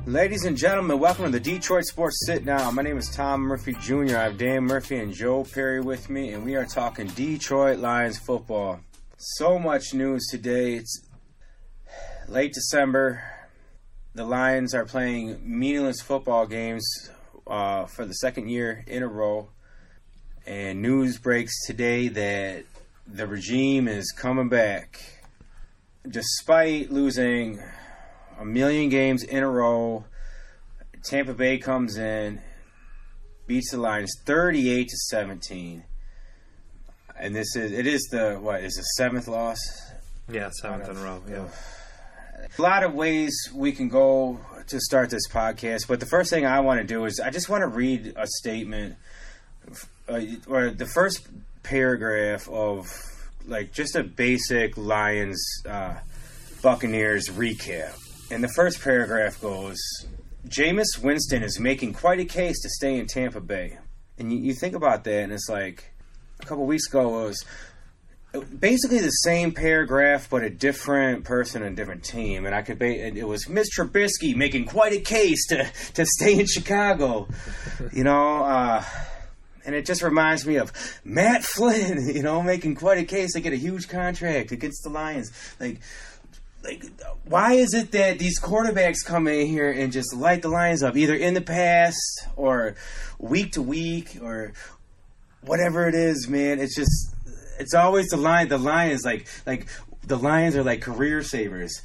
Ladies and gentlemen, welcome to the Detroit Sports Sit Down. My name is Tom Murphy Jr. I have Dan Murphy and Joe Perry with me, and we are talking Detroit Lions football. So much news today. It's late December. The Lions are playing meaningless football games for the second year in a row. And news breaks today that the regime is coming back. Despite losing a million games in a row, Tampa Bay comes in, beats the Lions 38-17, and is the seventh loss? Yeah, seventh in a row. Yeah. A lot of ways we can go to start this podcast, but the first thing I want to do is I just want to read a statement, or the first paragraph of just a basic Lions Buccaneers recap. And the first paragraph goes, Jameis Winston is making quite a case to stay in Tampa Bay. And you think about that, and it's like a couple weeks ago it was basically the same paragraph, but a different person and a different team. And it was Mitch Trubisky making quite a case to stay in Chicago, and it just reminds me of Matt Flynn, making quite a case to get a huge contract against the Lions. Why is it that these quarterbacks come in here and just light the Lions up, either in the past or week to week or whatever it is, man? It's always the Lions. The Lions are like career savers,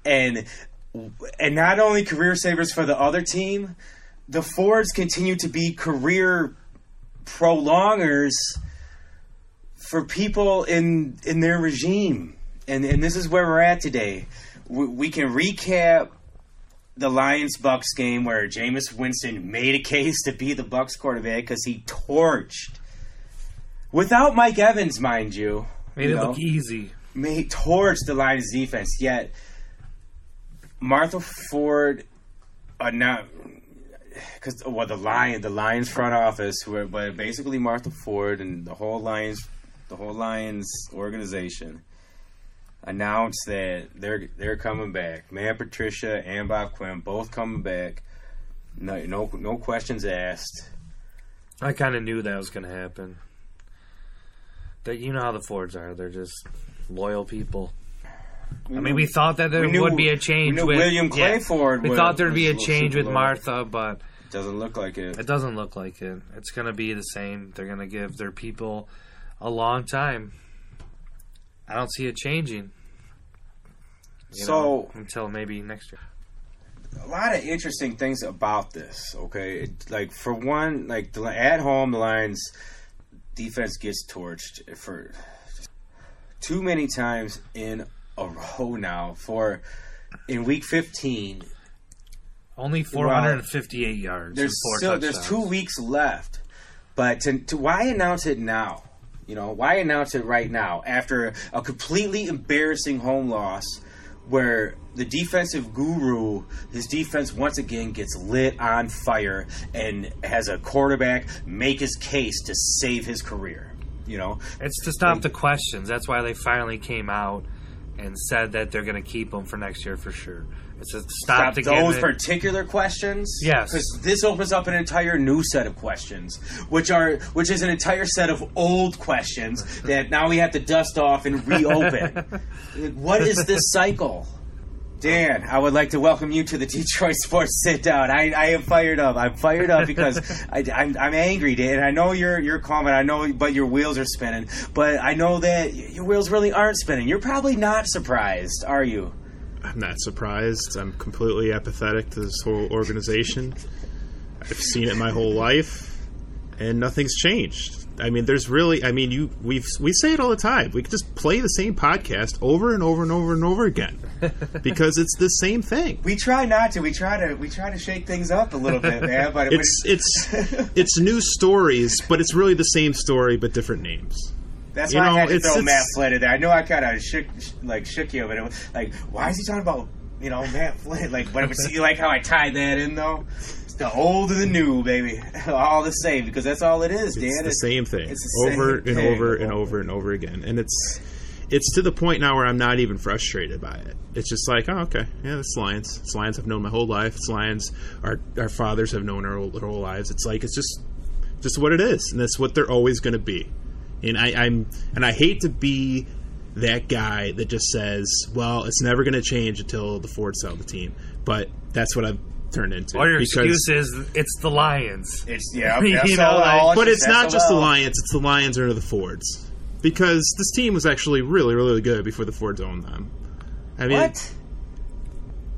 and not only career savers for the other team, the Fords continue to be career prolongers for people in their regime. And this is where we're at today. We can recap the Lions-Bucks game where Jameis Winston made a case to be the Bucks quarterback because he torched, without Mike Evans, mind you. Made it look easy. Torched the Lions defense. Yet Martha Ford, the Lions front office, but basically Martha Ford and the whole Lions organization, announced that they're coming back. Mayor Patricia and Bob Quinn both coming back. No questions asked. I kind of knew that was going to happen. That how the Fords are. They're just loyal people. We thought that there would be a change with William Clay Ford. We thought there'd be a change with Martha, but it doesn't look like it. It doesn't look like it. It's going to be the same. They're going to give their people a long time. I don't see it changing. Until maybe next year. A lot of interesting things about this, okay? For one, at home, the Lions defense gets torched for too many times in a row now. In week 15, only 458 yards. There's 2 weeks left, but why announce it now? Why announce it right now after a completely embarrassing home loss where the defensive guru, his defense once again gets lit on fire and has a quarterback make his case to save his career? It's to stop the questions. That's why they finally came out and said that they're going to keep him for next year for sure. It's to stop those particular questions. Yes, because this opens up an entire new set of questions, which is an entire set of old questions that now we have to dust off and reopen. What is this cycle? Dan, I would like to welcome you to the Detroit Sports Sit Down. I am fired up. I'm fired up because I'm angry, Dan. I know you're calm, and but your wheels are spinning. But I know that your wheels really aren't spinning. You're probably not surprised, are you? I'm not surprised. I'm completely apathetic to this whole organization. I've seen it my whole life, and nothing's changed. We say it all the time. We could just play the same podcast over and over and over and over again because it's the same thing. We try not to. We try to shake things up a little bit, man. But it's new stories, but it's really the same story but different names. That's why I had to throw Matt Flynn in there. I know I kind of shook you, but it was why is he talking about Matt Flynn? But you like how I tied that in though? The old and the new, baby. All the same, because that's all it is, Dan. It's the same thing. It's the over same and thing. over and over and over again. And it's to the point now where I'm not even frustrated by it. It's just like, oh, okay, yeah, it's Lions. It's Lions I've known my whole life. It's Lions our fathers have known our whole lives. It's like, it's just what it is, and that's what they're always going to be. And I hate to be that guy that just says, well, it's never going to change until the Fords sell the team. But that's what I've turned into. Or your excuse is it's the Lions. It's that's but it's not just the Lions. It's the Lions under the Fords. Because this team was actually really, really good before the Fords owned them. I mean, what?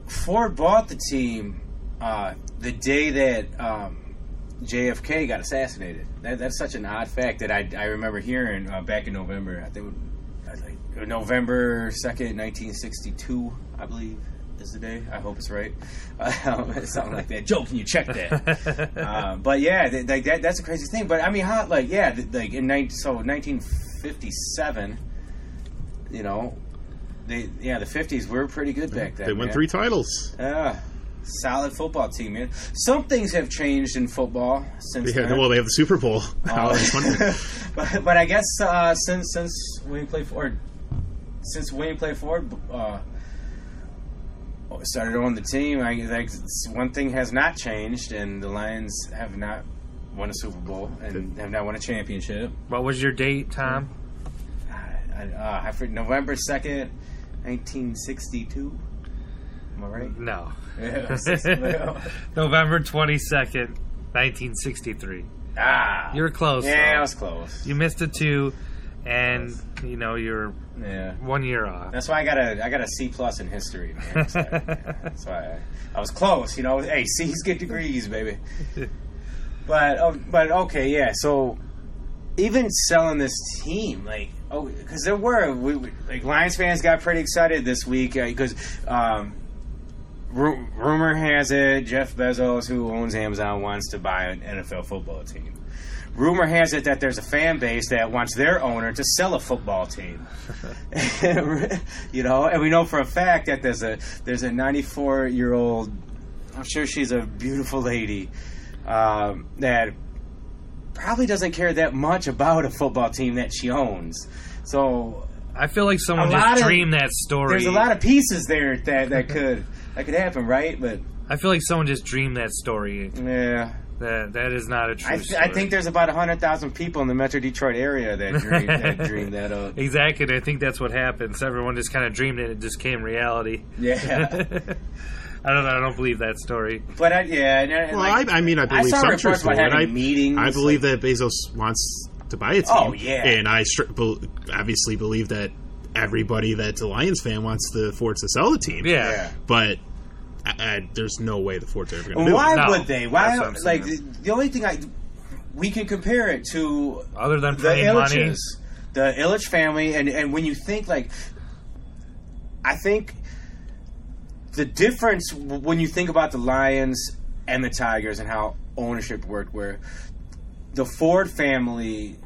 Ford bought the team the day that JFK got assassinated. That's such an odd fact that I remember hearing back in November. I think November 2nd, 1962, I believe, is the day. I hope it's right. Something like that. Joe, can you check that? But yeah, that's a crazy thing. But I mean, how, like, yeah, like in 1957, you know, the 50s were pretty good back then. They won 3 titles. Yeah. Solid football team, man. Some things have changed in football since then. Well, they have the Super Bowl. But I guess since William played Ford, started on the team, one thing has not changed, and the Lions have not won a Super Bowl and have not won a championship. What was your date, Tom? I forget, November 2nd, 1962. Am I right? No. Yeah, November 22nd, 1963. You were close. Yeah, I was close. You missed a 2, and you know you're 1 year off. That's why I got a C+ in history, man. That's why I was close. You know, hey, C's get degrees, baby. But okay, yeah. So even selling this team, because Lions fans got pretty excited this week because. Rumor has it Jeff Bezos, who owns Amazon, wants to buy an NFL football team. Rumor has it that there's a fan base that wants their owner to sell a football team. You know, and we know for a fact that there's a 94-year-old, I'm sure she's a beautiful lady, that probably doesn't care that much about a football team that she owns. So I feel like someone just dreamed that story. There's a lot of pieces there that could happen, right? But I feel like someone just dreamed that story. Yeah. That is not a true story. I think there's about 100,000 people in the Metro Detroit area that dreamed that up. Exactly. I think that's what happened. So everyone just kind of dreamed it. It just came reality. Yeah. I don't believe that story. But I believe some truth to it. I believe that Bezos wants to buy a team. Oh, yeah. And I obviously believe that everybody that's a Lions fan wants the Fords to sell the team. Yeah. But there's no way the Fords are ever going to do it. Why would they? Why? Like, the only thing we can compare it to, other than the Illiches, the Illich family, and when you think, like, I think the difference when you think about the Lions and the Tigers and how ownership worked, where the Ford family,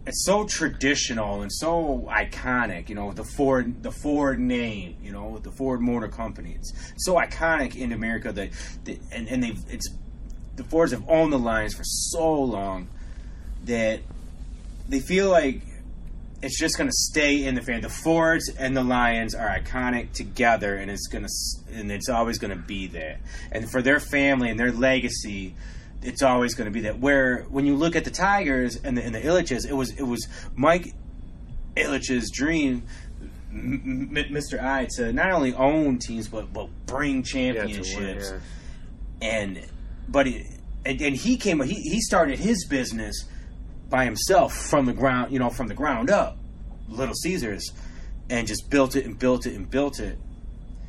it's so traditional and so iconic, you know, the Ford name, you know, the Ford Motor Company. It's so iconic in America that the Fords have owned the Lions for so long that they feel like it's just going to stay in the family. The Fords and the Lions are iconic together, and it's always going to be that. And for their family and their legacy, it's always going to be that. Where when you look at the Tigers and the Illiches, it was Mike Illich's dream, Mr. I, to not only own teams but bring championships. And he started his business by himself from the ground up, Little Caesars, and just built it and built it and built it.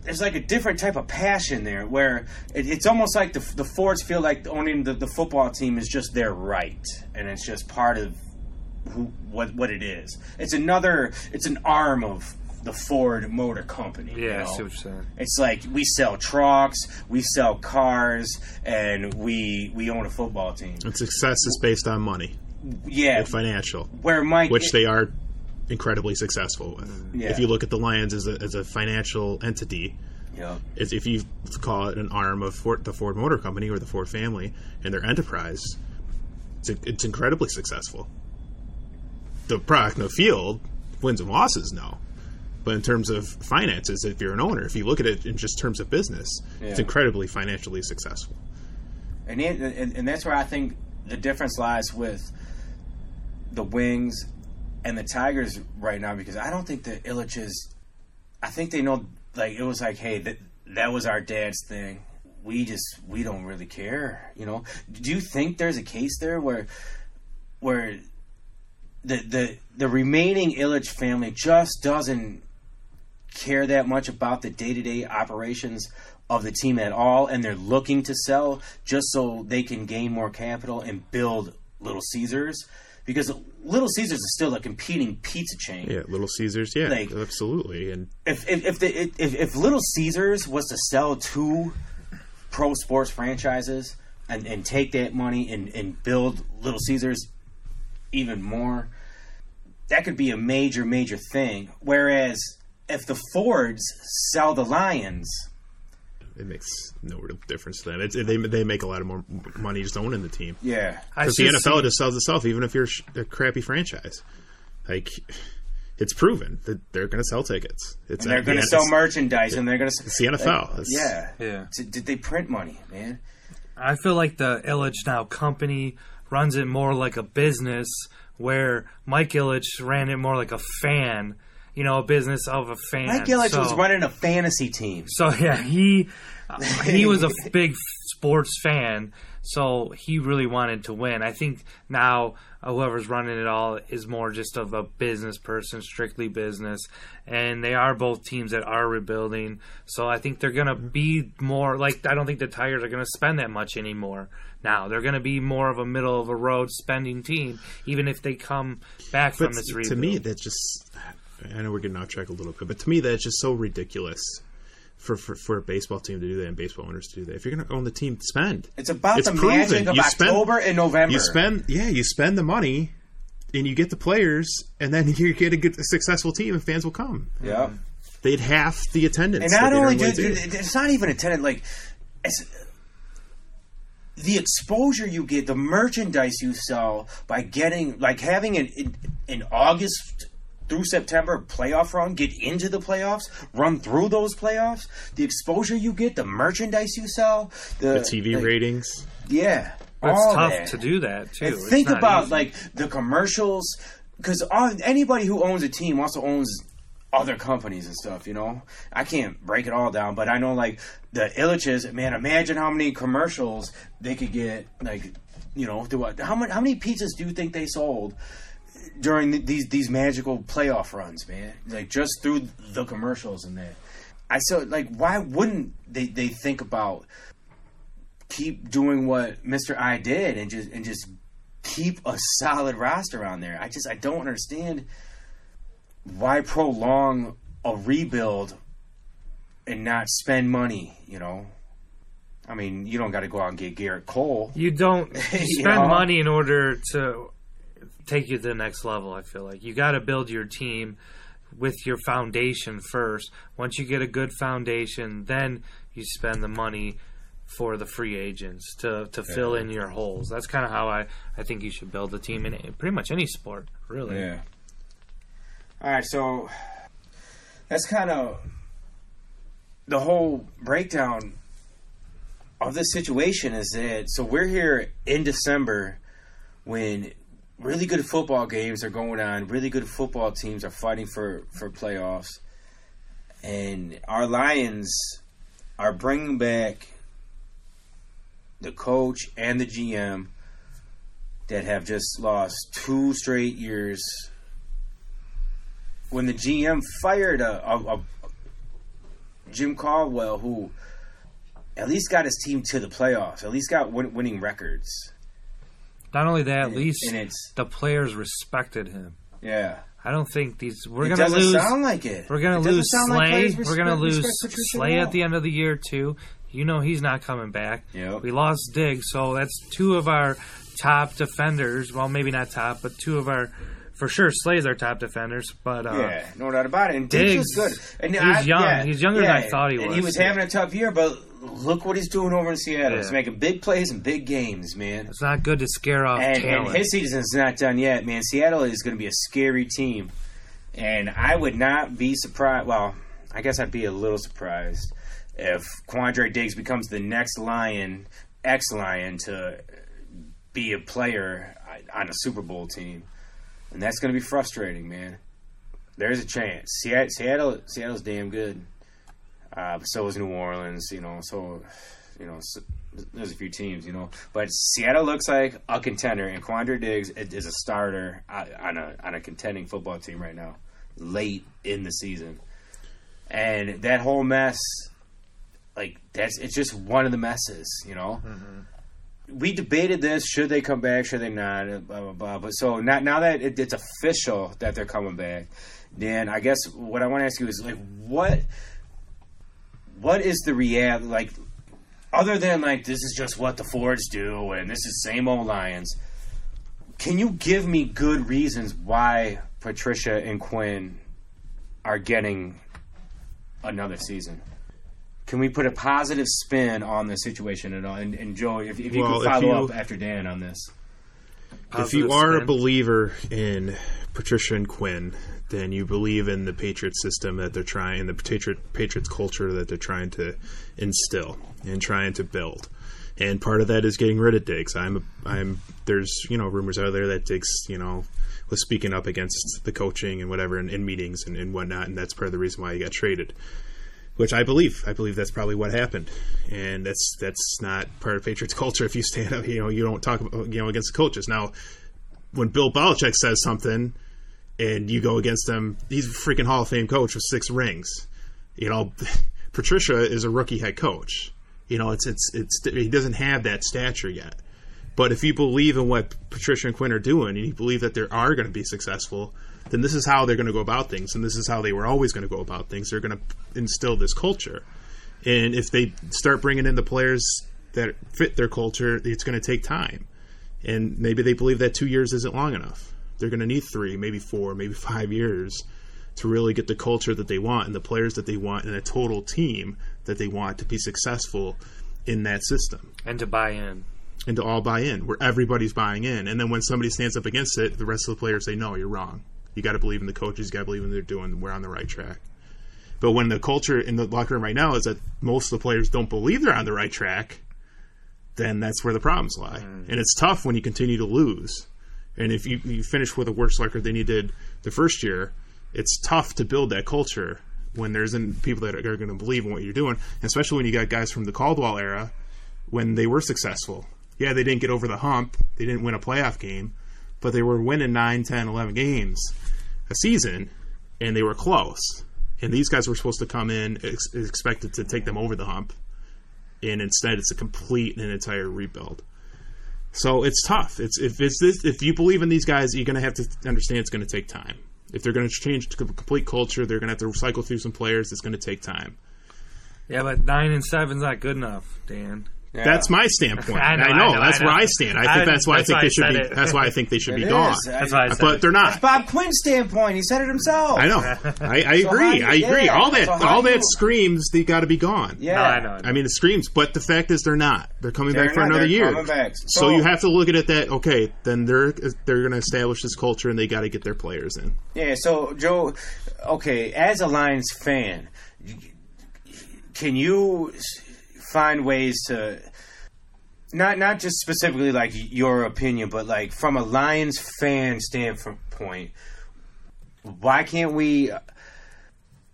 There's like a different type of passion there where it's almost like the Fords feel like owning the football team is just their right, and it's just part of what it is. It's an arm of the Ford Motor Company. Yeah, you know? I see what you're saying. It's like we sell trucks, we sell cars, and we own a football team. And success is based on money. Yeah. And financial. Which they are incredibly successful with. Yeah. If you look at the Lions as a financial entity, Yep. Is if you call it an arm of the Ford Motor Company or the Ford family and their enterprise, it's incredibly successful. The product in the field, wins and losses, no. But in terms of finances, if you're an owner, if you look at it in just terms of business, it's incredibly financially successful. And that's where I think the difference lies with the Wings and the Tigers right now, because I don't think the Ilitches, I think they know, like, it was like, hey, that was our dad's thing. We don't really care, you know? Do you think there's a case there where the remaining Ilitch family just doesn't care that much about the day-to-day operations of the team at all, and they're looking to sell just so they can gain more capital and build Little Caesars? Because Little Caesars is still a competing pizza chain. Yeah, Little Caesars, yeah, like, absolutely. And if Little Caesars was to sell 2 pro sports franchises and take that money and build Little Caesars even more, that could be a major, major thing. Whereas if the Fords sell the Lions, it makes no real difference to them. They make a lot of more money just owning the team. Yeah, because the NFL just sells itself, even if you're a crappy franchise. Like, it's proven that they're going to sell tickets. And they're going to sell merchandise, and they're going to. It's the NFL. Like, yeah. Did they print money, man? I feel like the Ilitch now company runs it more like a business, where Mike Ilitch ran it more like a fan. You know, a business of a fan. Mike Ilitch was running a fantasy team. So, yeah, he was a big sports fan, so he really wanted to win. I think now whoever's running it all is more just of a business person, strictly business, and they are both teams that are rebuilding. So I think they're going to be more, like, I don't think the Tigers are going to spend that much anymore now. They're going to be more of a middle-of-a-road spending team, even if they come back from this rebuild. To me, that just... I know we're getting off track a little bit, but to me, that's just so ridiculous for a baseball team to do that and baseball owners to do that. If you're going to own the team, spend. It's about the magic of October and November. You spend the money, and you get the players, and then you get a successful team, and fans will come. Yeah, they'd half the attendance. And not only it's not even attendance, like it's the exposure you get, the merchandise you sell by getting, like, having an August through September playoff run, get into the playoffs, run through those playoffs, the exposure you get, the merchandise you sell, the TV ratings. Yeah. But it's tough to do that, too. And think about easy. Like the commercials, because anybody who owns a team also owns other companies and stuff, you know? I can't break it all down, but I know, like, the Ilitches, man, imagine how many commercials they could get, like, you know, how many pizzas do you think they sold during these magical playoff runs, man? Like, just through the commercials and that. Why wouldn't they think about keep doing what Mr. I did and just keep a solid roster on there? I don't understand why prolong a rebuild and not spend money, you know? I mean, you don't got to go out and get Garrett Cole. You don't spend money in order to take you to the next level, I feel like. You got to build your team with your foundation first. Once you get a good foundation, then you spend the money for the free agents to fill in your holes. That's kind of how I think you should build a team in pretty much any sport, really. Yeah. All right, so that's kind of the whole breakdown of this situation is that, so we're here in December when really good football games are going on, really good football teams are fighting for playoffs, and our Lions are bringing back the coach and the GM that have just lost 2 straight years. When the GM fired a Jim Caldwell, who at least got his team to the playoffs, at least got winning records. Not only that, at least the players respected him. Yeah. I don't think we're going to lose. It doesn't sound like it. We're going to lose Slay. We're going to lose Slay at the end of the year, too. You know he's not coming back. Yep. We lost Diggs, so that's 2 of our top defenders. Well, maybe not top, but 2 of our for sure Slay's our top defenders, but yeah, no doubt about it. And Diggs was good. And he's young. Yeah, he's younger than I thought he was. And he was having a tough year, but look what he's doing over in Seattle. Yeah. He's making big plays in big games, man. It's not good to scare off talent. And his season's not done yet, man. Seattle is going to be a scary team. And I would not be surprised. Well, I guess I'd be a little surprised if Quandre Diggs becomes the next ex-Lion to be a player on a Super Bowl team. And that's going to be frustrating, man. There's a chance. Seattle's damn good. But so is New Orleans, so there's a few teams, But Seattle looks like a contender, and Quandre Diggs is a starter on a contending football team right now, late in the season. And that whole mess, it's just one of the messes, Mm-hmm. We debated this: should they come back? Should they not? Blah blah blah. But so now that it's official that they're coming back, then I guess what I want to ask you is what is the reality? Other than this is just what the Fords do, and this is same old Lions. Can you give me good reasons why Patricia and Quinn are getting another season? Can we put a positive spin on the situation at all? And Joe, if you could follow up after Dan on this. If you are a believer in Patricia and Quinn, then you believe in the Patriot system that they're trying, the Patriots culture that they're trying to instill and trying to build. And part of that is getting rid of Diggs. There's rumors out there that Diggs was speaking up against the coaching and whatever in meetings and whatnot, and that's part of the reason why he got traded. Which I believe. I believe that's probably what happened, and that's not part of Patriots culture. If you stand up, you don't talk about, against the coaches. Now, when Bill Belichick says something, and you go against him, he's a freaking Hall of Fame coach with 6 rings. Patricia is a rookie head coach. He doesn't have that stature yet. But if you believe in what Patricia and Quinn are doing, and you believe that they are going to be successful, then this is how they're going to go about things, and this is how they were always going to go about things. They're going to instill this culture. And if they start bringing in the players that fit their culture, it's going to take time. And maybe they believe that 2 years isn't long enough. They're going to need 3, maybe 4, maybe 5 years to really get the culture that they want and the players that they want and a total team that they want to be successful in that system. And to buy in. And to all buy in, where everybody's buying in. And then when somebody stands up against it, the rest of the players say, no, you're wrong. You got to believe in the coaches. You got to believe in what they're doing. We're on the right track. But when the culture in the locker room right now is that most of the players don't believe they're on the right track, then that's where the problems lie. And it's tough when you continue to lose. And if you finish with a worse record than you did the first year, it's tough to build that culture when there isn't people that are going to believe in what you're doing, especially when you got guys from the Caldwell era when they were successful. Yeah, they didn't get over the hump. They didn't win a playoff game, but they were winning 9, 10, 11 games a season, and they were close. And these guys were supposed to come in expected to take them over the hump, and instead it's a complete and entire rebuild. So it's tough. If you believe in these guys, you're going to have to understand it's going to take time. If they're going to change the complete culture, they're going to have to recycle through some players. It's going to take time. Yeah, but 9-7 is not good enough, Dan. Yeah. That's my standpoint. I know. That's where I stand. I think that's why I think they should be. That's why I think they should be gone. That's why I said but they're not. That's Bob Quinn's standpoint. He said it himself. I know. I agree. I agree. All that screams they got to be gone. Yeah, no, I know. I mean, it screams. But the fact is, they're not. They're coming back for another year. So you have to look at it that okay, then they're going to establish this culture and they got to get their players in. Yeah. So Joe, okay, as a Lions fan, can you find ways to not just specifically like your opinion, but like from a Lions fan standpoint, why can't we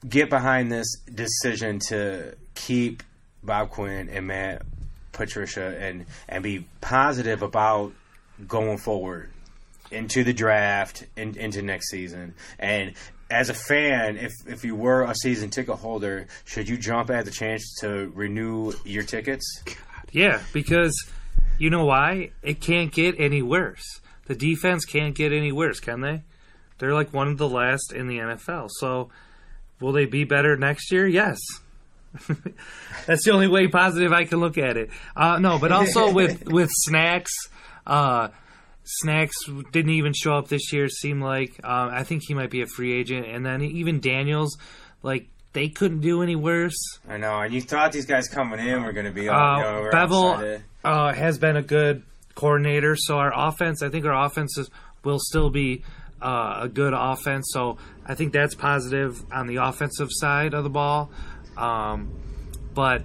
get behind this decision to keep Bob Quinn and Matt Patricia and be positive about going forward into the draft and into next season? And as a fan, if you were a season ticket holder, should you jump at the chance to renew your tickets? Yeah, because you know why? It can't get any worse. The defense can't get any worse, can they? They're like one of the last in the NFL. So will they be better next year? Yes. That's the only way positive I can look at it. No, but also with snacks, Snacks didn't even show up this year, seemed like. I think he might be a free agent. And then even Daniels, like, they couldn't do any worse. I know, and you thought these guys coming in were going to be Bevel has been a good coordinator, so I think our offenses will still be a good offense. So I think that's positive on the offensive side of the ball. But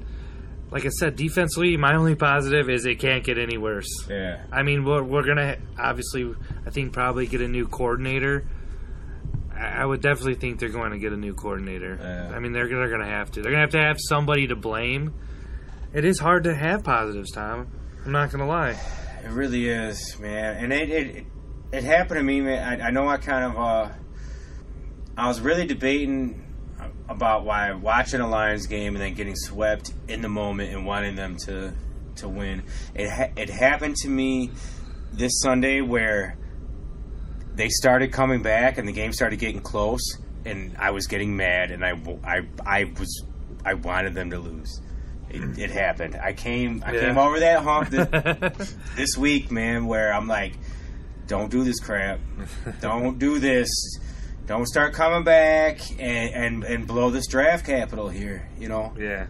like I said, defensively, my only positive is it can't get any worse. Yeah. I mean, we're going to obviously, I think, probably get a new coordinator. I would definitely think they're going to get a new coordinator. Yeah. I mean, they're going to have to. They're going to have somebody to blame. It is hard to have positives, Tom. I'm not going to lie. It really is, man. And it happened to me, man. I know I kind of I was really debating about why watching a Lions game and then getting swept in the moment and wanting them to win. It happened to me this Sunday where they started coming back and the game started getting close, and I was getting mad, and I wanted them to lose. It happened. I came over that hump this week, man, where I'm like, don't do this crap. Don't do this. Don't start coming back and blow this draft capital here, you know? Yeah.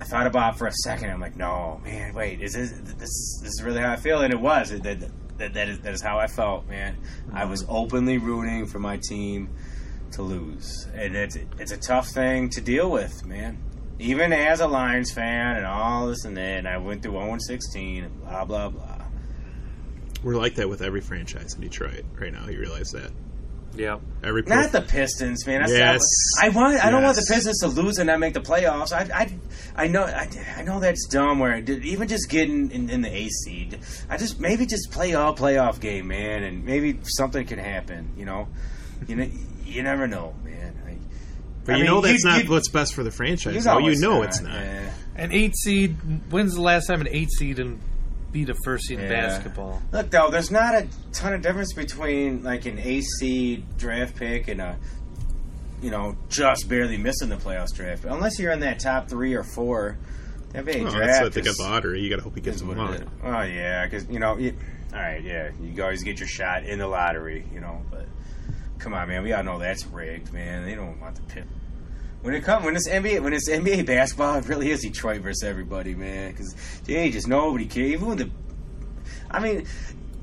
I thought about it for a second. I'm like, no, man, wait, this is really how I feel? And it was. That is how I felt, man. I was openly rooting for my team to lose. And it's a tough thing to deal with, man. Even as a Lions fan and all this and that, and I went through 0-16 and blah, blah, blah. We're like that with every franchise in Detroit right now. You realize that? Yeah. Not the Pistons, man. Yes. I don't want the Pistons to lose and not make the playoffs. I know that's dumb. Where even just getting in the A seed, maybe just play all playoff game, man, and maybe something can happen. You know, you never know, man. But that's not what's best for the franchise. It's not. Yeah. An 8 seed. When's the last time an 8 seed and beat a first seed in basketball? Look, though, there's not a ton of difference between like an A seed draft pick and a, just barely missing the playoffs draft. But unless you're in that top 3 or 4, the NBA draft. That's what they got the lottery. You got to hope he gets them on. Oh yeah, because all right, yeah, you always get your shot in the lottery, But come on, man, we all know that's rigged, man. They don't want the pick. When it's NBA basketball, it really is Detroit versus everybody, man. Because just nobody cares. Even with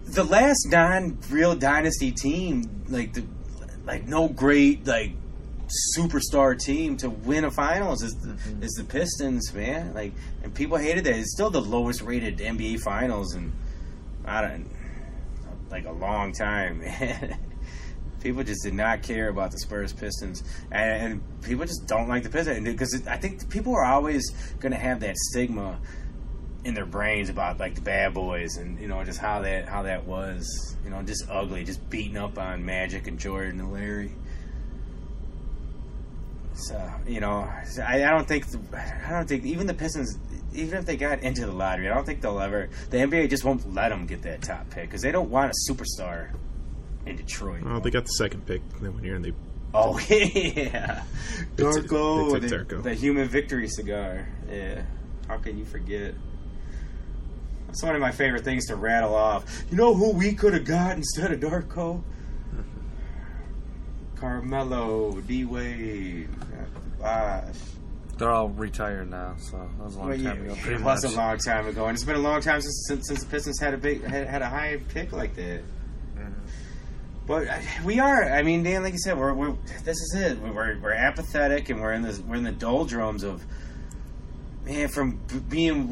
the last non-real dynasty team, no great superstar team to win a finals is the Pistons, man. And people hated that. It's still the lowest rated NBA finals in a long time, man. People just did not care about the Spurs Pistons, and people just don't like the Pistons because I think people are always going to have that stigma in their brains about the bad boys and just how that was, just ugly, just beating up on Magic and Jordan and Larry. So I don't think even the Pistons, even if they got into the lottery, I don't think they'll ever. The NBA just won't let them get that top pick because they don't want a superstar in Detroit. Oh, they got the second pick. Then when you're in the yeah, Darko, they took Darko, the human victory cigar. Yeah, how can you forget? That's one of my favorite things to rattle off. You know who we could have got instead of Darko? Carmelo, D-Wade, Bosh. They're all retired now, so that was a long time ago. It was a long time ago, and it's been a long time since the Pistons had a high pick like that. But we are. I mean, Dan, like you said, we're this is it. We're apathetic, and we're in the doldrums of, man. From being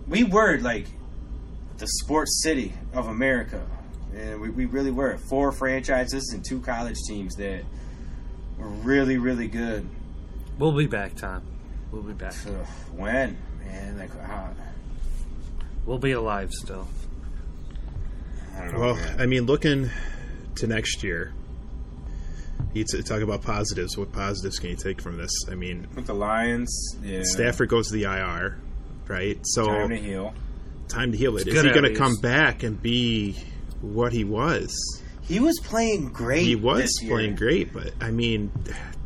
we were the sports city of America, and we really were 4 franchises and 2 college teams that were really, really good. We'll be back, Tom. We'll be back. When, man? We'll be alive still. I don't know, well, man. I mean, looking to next year, you talk about positives. What positives can you take from this? I mean, with the Lions, yeah. Stafford goes to the IR, right? So time to heal. Time to heal it. Is he going to come back and be what he was? He was playing great. He was playing great, but I mean,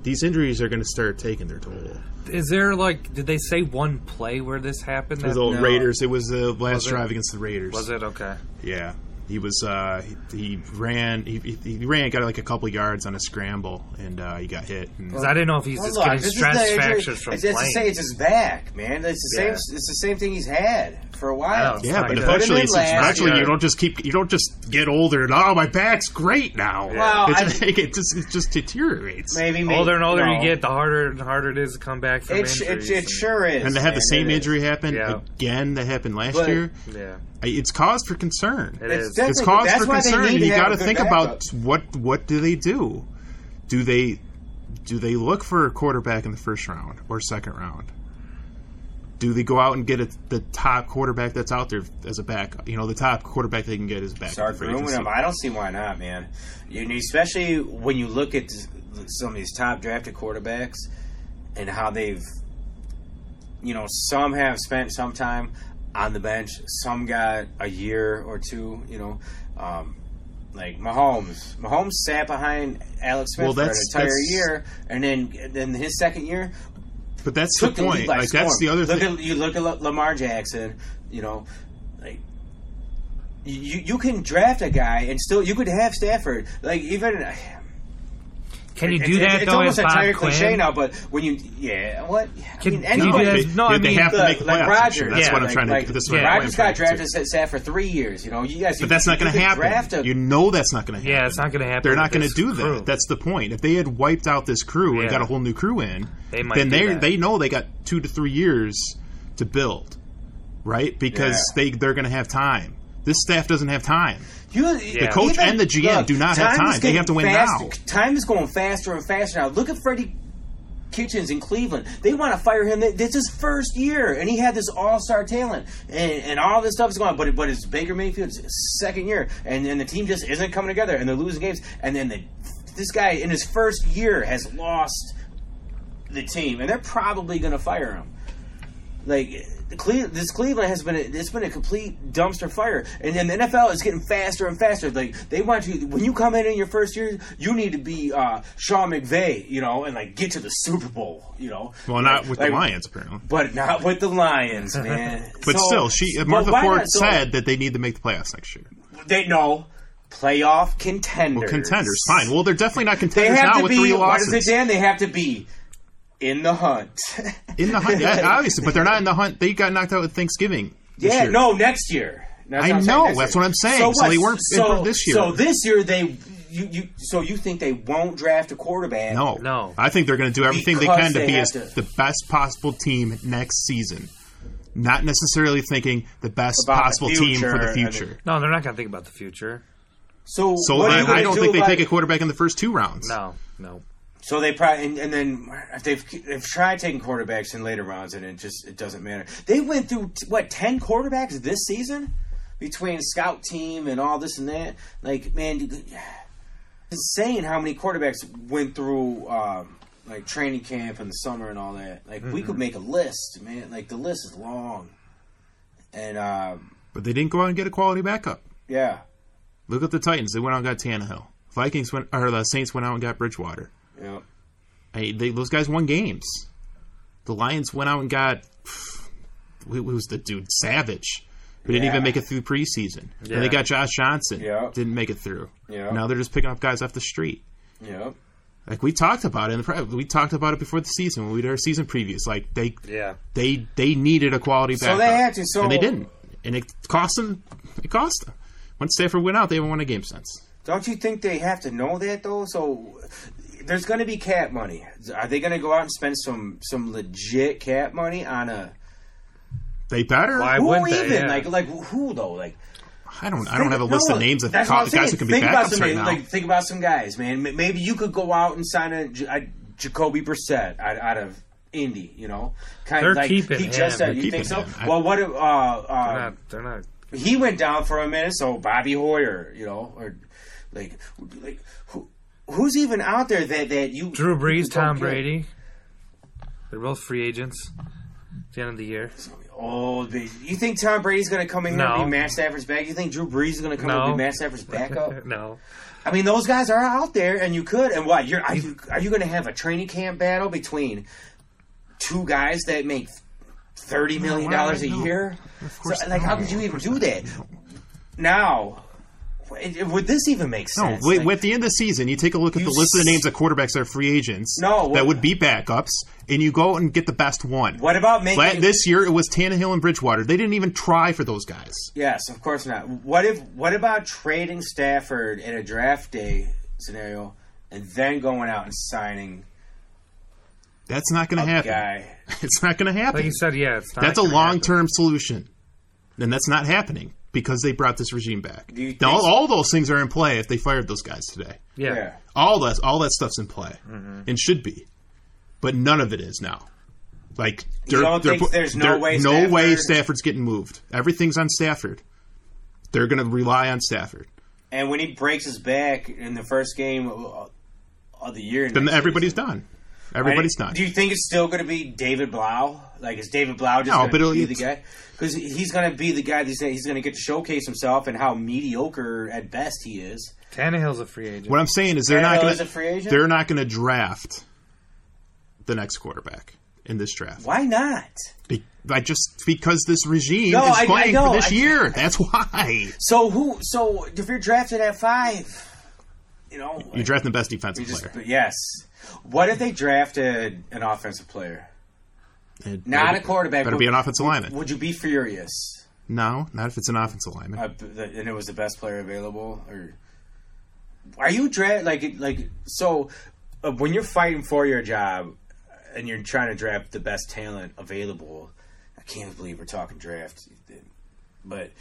these injuries are going to start taking their toll. Is there did they say one play where this happened? It was the Raiders. It was the last drive against the Raiders. Was it? Okay. Yeah. He was he ran got like a couple yards on a scramble and he got hit. Because I didn't know if he's just getting stress fractures from playing. It's his back, man. It's the same thing he's had for a while. Yeah, but eventually you don't just get older and my back's great now. Well, it just deteriorates. Maybe older and older you get, the harder it is to come back from injuries. It sure is. And to have the same injury happen again that happened last year. Yeah. It's cause for concern. It is. It's cause for concern, and you got to think about what do they do? Do they look for a quarterback in the first round or second round? Do they go out and get the top quarterback that's out there as a backup? The top quarterback they can get is a backup. Start grooming them. I don't see why not, man. Especially when you look at some of these top drafted quarterbacks and how they've, some have spent some time on the bench. Some got a year or two, like Mahomes. Mahomes sat behind Alex Smith for an entire year, and then his second year. But that's the point. Like that's the other thing. You look at Lamar Jackson. Like you can draft a guy and still you could have Stafford. Like even. Can you do that, it's though, almost as a Bob tired Quinn? cliche now, but when you... what? Can you do that? No, they have to make the playoffs. Like Rodgers. That's what I'm trying to... This Rodgers got drafted, sat for 3 years. But that's not going to happen. That's not going to happen. Yeah, it's not going to happen. They're not going to do that. That's the point. If they had wiped out this crew and got a whole new crew in, then they know they got 2 to 3 years to build, right? Because they're going to have time. This staff doesn't have time. The coach and the GM do not have time. They have to win now. Time is going faster and faster now. Look at Freddie Kitchens in Cleveland. They want to fire him. It's his first year, and he had this all-star talent, and all this stuff is going on. But it's Baker Mayfield's second year, and the team just isn't coming together, and they're losing games. And then this guy, in his first year, has lost the team, and they're probably going to fire him. Like... This Cleveland has been a complete dumpster fire, and then the NFL is getting faster and faster. Like they want you when you come in your first year, you need to be Sean McVay, and like get to the Super Bowl, Well, not with the Lions, apparently, but not with the Lions, man. But Martha Ford said that they need to make the playoffs next year. They know. Playoff contenders. Well, contenders, fine. Well, they're definitely not contenders now with 3 losses. What is it, Dan? They have to be. In the hunt. Obviously, but they're not in the hunt. They got knocked out with Thanksgiving. Yeah, no, next year. That's what I'm saying. So they weren't in this year. So this year you think they won't draft a quarterback? No. I think they're going to do everything they can to be the best possible team next season. Not necessarily thinking the best possible team for the future. No, they're not going to think about the future. So I don't think they take a quarterback in the first 2 rounds. No. So they probably and then they've tried taking quarterbacks in later rounds and it doesn't matter. They went through 10 quarterbacks this season between scout team and all this and that. Like man, it's insane how many quarterbacks went through like training camp in the summer and all that. Like we could make a list, man. Like the list is long. And but they didn't go out and get a quality backup. Yeah. Look at the Titans. They went out and got Tannehill. The Saints went out and got Bridgewater. Yeah. Those guys won games. The Lions went out and got who was the dude? Savage. Who didn't even make it through preseason. Yeah. And they got Josh Johnson. Yeah. Didn't make it through. Yeah. Now they're just picking up guys off the street. Yeah. Like we talked about it we talked about it before the season when we did our season previews. Like they needed a quality backup. So they had to. And they didn't. And it cost them. Once Stafford went out, they haven't won a game since. Don't you think they have to know that though? So there's going to be cap money. Are they going to go out and spend some legit cap money on a? They better. Why who even? They, yeah. Like who though? Like I don't have a list of names of guys who can be backups right now. Like think about some guys, man. Maybe you could go out and sign a Jacoby Brissett out of Indy. They're of like keeping he just said. You think so? Well, what if they're not. He went down for a minute, so Bobby Hoyer, or like who's even out there that you Drew Brees, Tom Brady. They're both free agents at the end of the year. Oh, you think Tom Brady's going to come in here and be Matt Stafford's backup? You think Drew Brees is going to come in and be Matt Stafford's backup? No. I mean, those guys are out there, and you could. And what? Are you going to have a training camp battle between 2 guys that make $30 million a year? Of course. How could you even do that? Now, Would this even make sense? No, at the end of the season, you take a look at the list of the names of quarterbacks that are free agents that would be backups, and you go and get the best one. What about making... This year, it was Tannehill and Bridgewater. They didn't even try for those guys. Yes, of course not. What about trading Stafford in a draft day scenario and then going out and signing... That's not going to happen. Guy. It's not going to happen. Like you said, yeah, it's not. That's a long-term solution, and that's not happening. Because they brought this regime back. Now, all those things are in play if they fired those guys today. Yeah. All that stuff's in play. And should be. But none of it is now. Like, there's no way Stafford's getting moved. Everything's on Stafford. They're going to rely on Stafford. And when he breaks his back in the first game of the year... Then everybody's done. Everybody's done. Do you think it's still going to be David Blau? Like, is David Blau just going to be the guy? Because he's going to be the guy he's going to get to showcase himself and how mediocre at best he is. Tannehill's a free agent. What I'm saying is they're not going to draft the next quarterback in this draft. Why not? Because this regime is playing for this year. That's why. So if you're drafted at 5, you're drafting the best defensive player. Yes. What if they drafted an offensive player? Not a quarterback. Better be an offensive lineman. Would you be furious? No, not if it's an offensive lineman. And it was the best player available? Or are you when you're fighting for your job and you're trying to draft the best talent available, I can't believe we're talking draft. But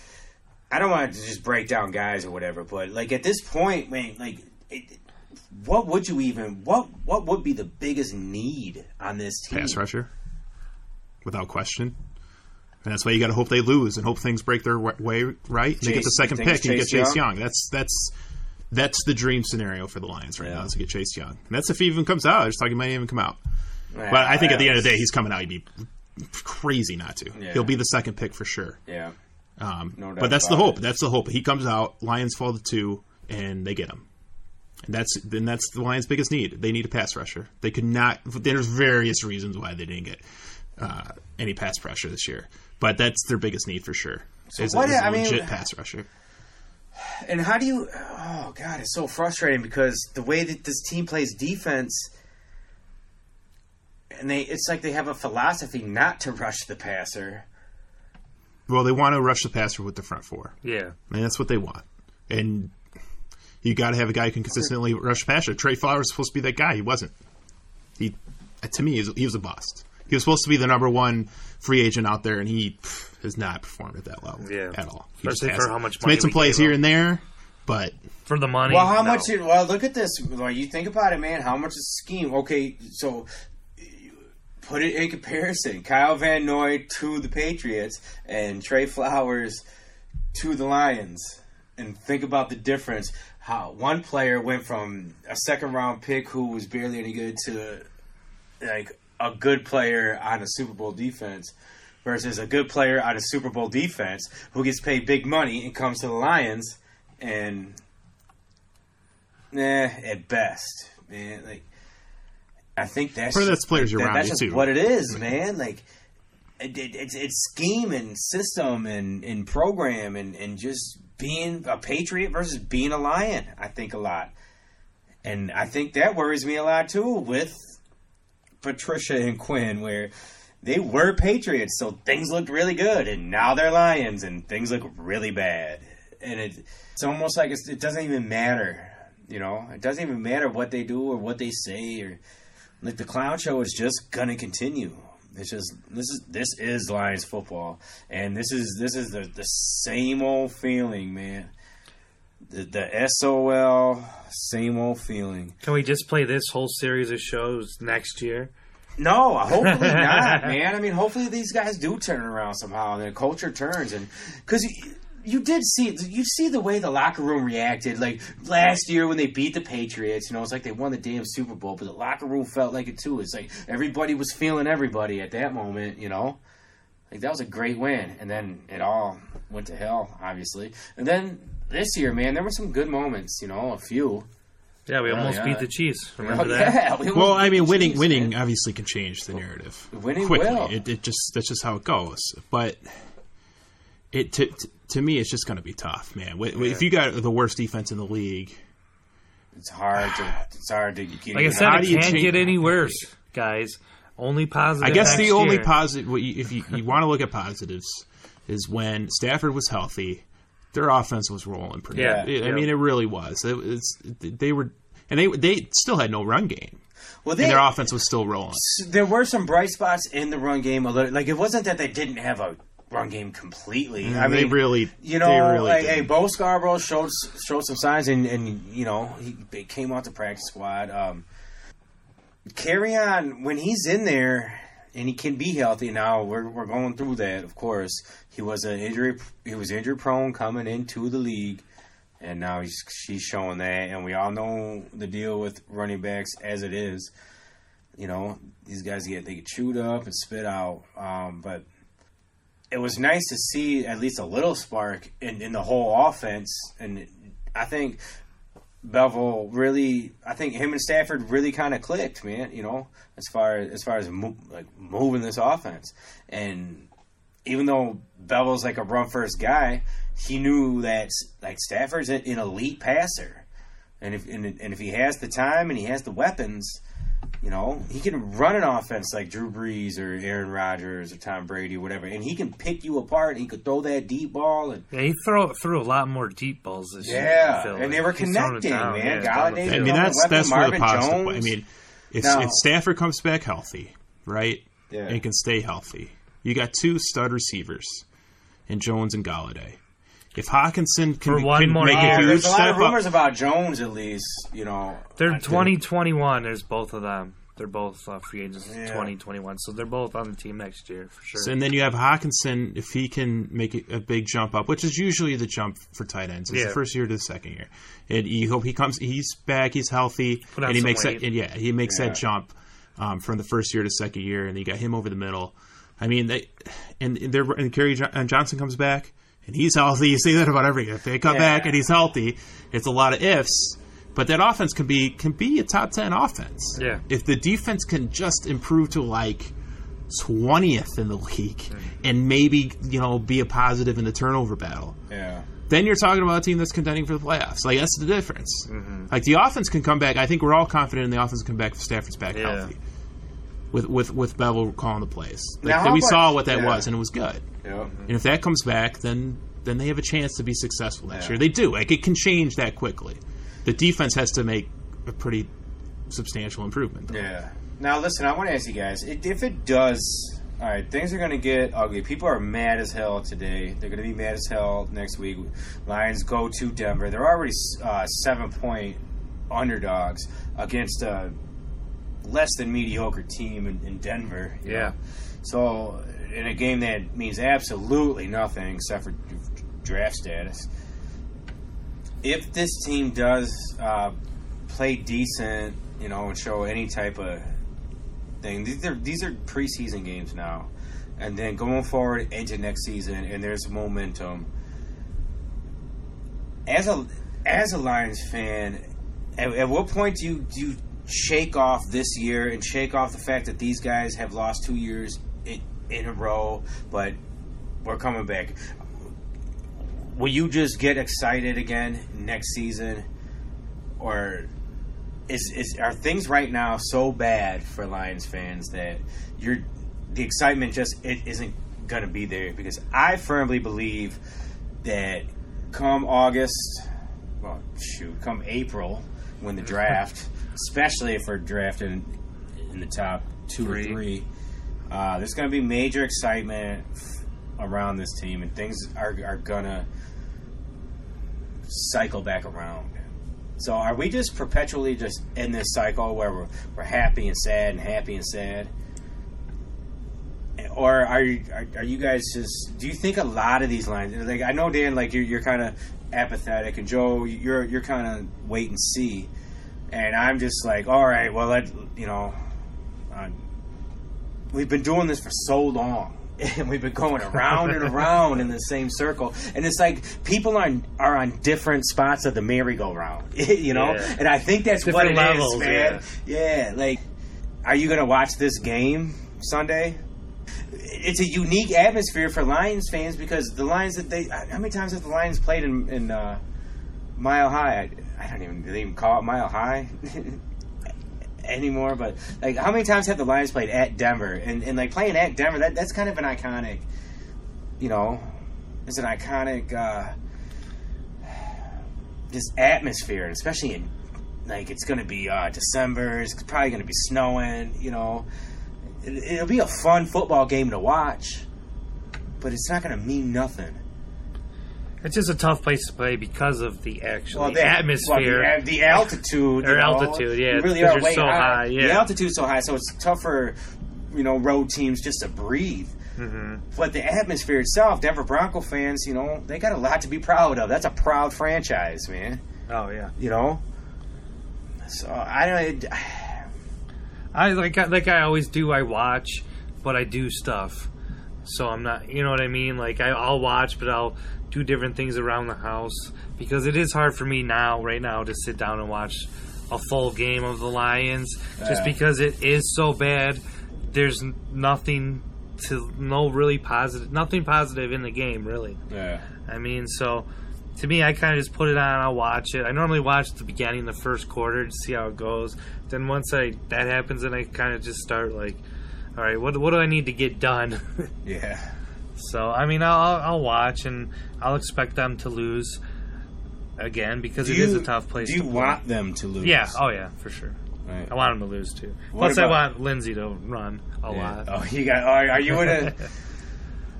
I don't want to just break down guys or whatever, but like at this point, man, what would be the biggest need on this team? Pass rusher, without question. And that's why you got to hope they lose and hope things break their way right. And they get the second pick and get Chase Young. That's the dream scenario for the Lions right now, is to get Chase Young. And that's if he even comes out. I was talking he might even come out. Yeah, but I think at the end of the day, he's coming out. He'd be crazy not to. Yeah. He'll be the second pick for sure. Yeah. No doubt but that's the hope. That's the hope. He comes out, Lions fall to 2, and they get him. And that's the Lions' biggest need. They need a pass rusher. They could not. There's various reasons why they didn't get any pass pressure this year, but that's their biggest need for sure. So is a legit pass rusher. And how do you? Oh God, it's so frustrating because the way that this team plays defense, and it's like they have a philosophy not to rush the passer. Well, they want to rush the passer with the front 4. Yeah, and that's what they want. And you got to have a guy who can consistently rush the passer. Trey Flowers was supposed to be that guy. He wasn't. To me, he was a bust. He was supposed to be the number 1 free agent out there, and he has not performed at that level at all. Especially for how much money made some plays here and there, but for the money. Well, how much? Well, look at this. When you think about it, man, how much is scheme? Okay, so put it in comparison: Kyle Van Noy to the Patriots and Trey Flowers to the Lions, and think about the difference. How one player went from a second-round pick who was barely any good to like a good player on a Super Bowl defense versus a good player on a Super Bowl defense who gets paid big money and comes to the Lions and at best, man. Like, I think that's part of that's players around that's you just too. What it is, man. Like it's scheme and system and program and just being a Patriot versus being a Lion. I think a lot, and I think that worries me a lot too with Patricia and Quinn, where they were Patriots, so things looked really good, and now they're Lions, and things look really bad. And it's almost like it doesn't even matter, It doesn't even matter what they do or what they say, or like the clown show is just gonna continue. It's just this is Lions football, and this is the same old feeling, man. The SOL, same old feeling. Can we just play this whole series of shows next year? No, hopefully not, man. I mean, hopefully these guys do turn around somehow, and the culture turns. And because you see the way the locker room reacted. Like last year when they beat the Patriots, it's like they won the damn Super Bowl, but the locker room felt like it too. It's like everybody was feeling everybody at that moment, Like that was a great win, and then it all went to hell, obviously. And then this year, man, there were some good moments, a few. Yeah, we almost beat the Chiefs. Remember that? Yeah, well, I mean, winning obviously can change the narrative. Winning quickly. will. That's just how it goes. But to me, it's just going to be tough, man. If you got the worst defense in the league, it's hard to get. Like I said, it can't get any worse, guys. Only positive. I guess the next only year. positive, if you want to look at positives, is when Stafford was healthy, their offense was rolling pretty good. I mean, it really was. They still had no run game. Well, and their offense was still rolling. There were some bright spots in the run game. Like, it wasn't that they didn't have a run game completely. I mean, they really did. Bo Scarborough showed some signs, and he came off the practice squad. Carry on when he's in there, and he can be healthy. Now we're going through that, of course. He was injury prone coming into the league, and now she's showing that. And we all know the deal with running backs as it is. These guys they get chewed up and spit out. But it was nice to see at least a little spark in the whole offense, and I think Bevell I think him and Stafford really kind of clicked, man. As far as moving this offense, and even though Bevell's like a run first guy, he knew that like Stafford's an elite passer, and if he has the time and he has the weapons, he can run an offense like Drew Brees or Aaron Rodgers or Tom Brady or whatever, and he can pick you apart. And he could throw that deep ball. And he threw a lot more deep balls this year. Yeah, and they were connecting, man. Galladay. I mean, that's where the positive. I mean, if Stafford comes back healthy, right, and can stay healthy, you got two stud receivers in Jones and Galladay. If Hawkinson can make a huge step up. There's a lot of rumors about Jones, at least, They're 2021. There's both of them. They're both free agents in 2021, so they're both on the team next year for sure. So, and then you have Hawkinson, if he can make a big jump up, which is usually the jump for tight ends. It's the first year to the second year. And you hope he's back, he's healthy, and he makes that jump from the first year to second year, and you got him over the middle. I mean, and Kerry Johnson comes back. And he's healthy. You say that about every. If they come back and he's healthy, it's a lot of ifs. But that offense can be a top 10 offense. Yeah. If the defense can just improve to like 20th in the league, and maybe be a positive in the turnover battle. Yeah. Then you're talking about a team that's contending for the playoffs. Like that's the difference. Mm-hmm. Like the offense can come back. I think we're all confident in the offense can come back if Stafford's back healthy. With Bevell calling the plays. Like, we saw what that was, and it was good. Yeah. And if that comes back, then they have a chance to be successful next year. They do. Like it can change that quickly. The defense has to make a pretty substantial improvement, though. Yeah. Now, listen, I want to ask you guys, if it does, all right, things are going to get ugly. People are mad as hell today. They're going to be mad as hell next week. Lions go to Denver. They're already 7-point underdogs against a less than mediocre team in Denver. You know? So, in a game that means absolutely nothing except for draft status, if this team does play decent, and show any type of thing, these are preseason games now, and then going forward into next season, and there's momentum. As a Lions fan, at what point do you shake off this year and shake off the fact that these guys have lost 2 years in a row, but we're coming back? Will you just get excited again next season, or are things right now so bad for Lions fans that the excitement just isn't going to be there? Because I firmly believe that come April, when the draft, especially if we're drafted in the top 2 or 3, there's going to be major excitement around this team, and things are going to cycle back around. So are we just perpetually just in this cycle where we're happy and sad and happy and sad? Or are you guys just, do you think a lot of these lines, like I know Dan, like you're kind of apathetic, and Joe, you're kind of wait and see, and I'm just like, all right, well, we've been doing this for so long, and we've been going around and around in the same circle, and it's like people are on different spots of the merry-go-round, and I think that's different what it levels, is, man. Yeah, like, are you gonna watch this game Sunday? it's a unique atmosphere for Lions fans because the Lions how many times have the Lions played in Mile High? I don't even, do they even call it Mile High anymore? But like, how many times have the Lions played at Denver? And like playing at Denver, that's kind of an iconic, it's an iconic just atmosphere, especially in like it's going to be December. It's probably going to be snowing. It'll be a fun football game to watch, but it's not going to mean nothing. It's just a tough place to play because of the atmosphere. Well, the altitude. Altitude, yeah. You really are way so high. Yeah. The altitude's so high, so it's tough for, road teams just to breathe. Mm-hmm. But the atmosphere itself, Denver Bronco fans, they got a lot to be proud of. That's a proud franchise, man. Oh, yeah. So, I don't... like I always do, I watch, but I do stuff. So I'm not, you know what I mean? Like, I'll watch, but I'll do different things around the house because it is hard for me right now to sit down and watch a full game of the Lions just because it is so bad. There's nothing positive in the game, really. Yeah. I mean, so to me, I kind of just put it on, I'll watch it. I normally watch the beginning, the first quarter, to see how it goes. Then once that happens, then I kind of just start like, all right, what do I need to get done? Yeah. So, I mean, I'll watch, and I'll expect them to lose again because it is a tough place to play. Do you want them to lose? Yeah. Oh, yeah, for sure. Right. I want them to lose, too. Plus, I want Lindsay to run a lot. Oh, are you in a...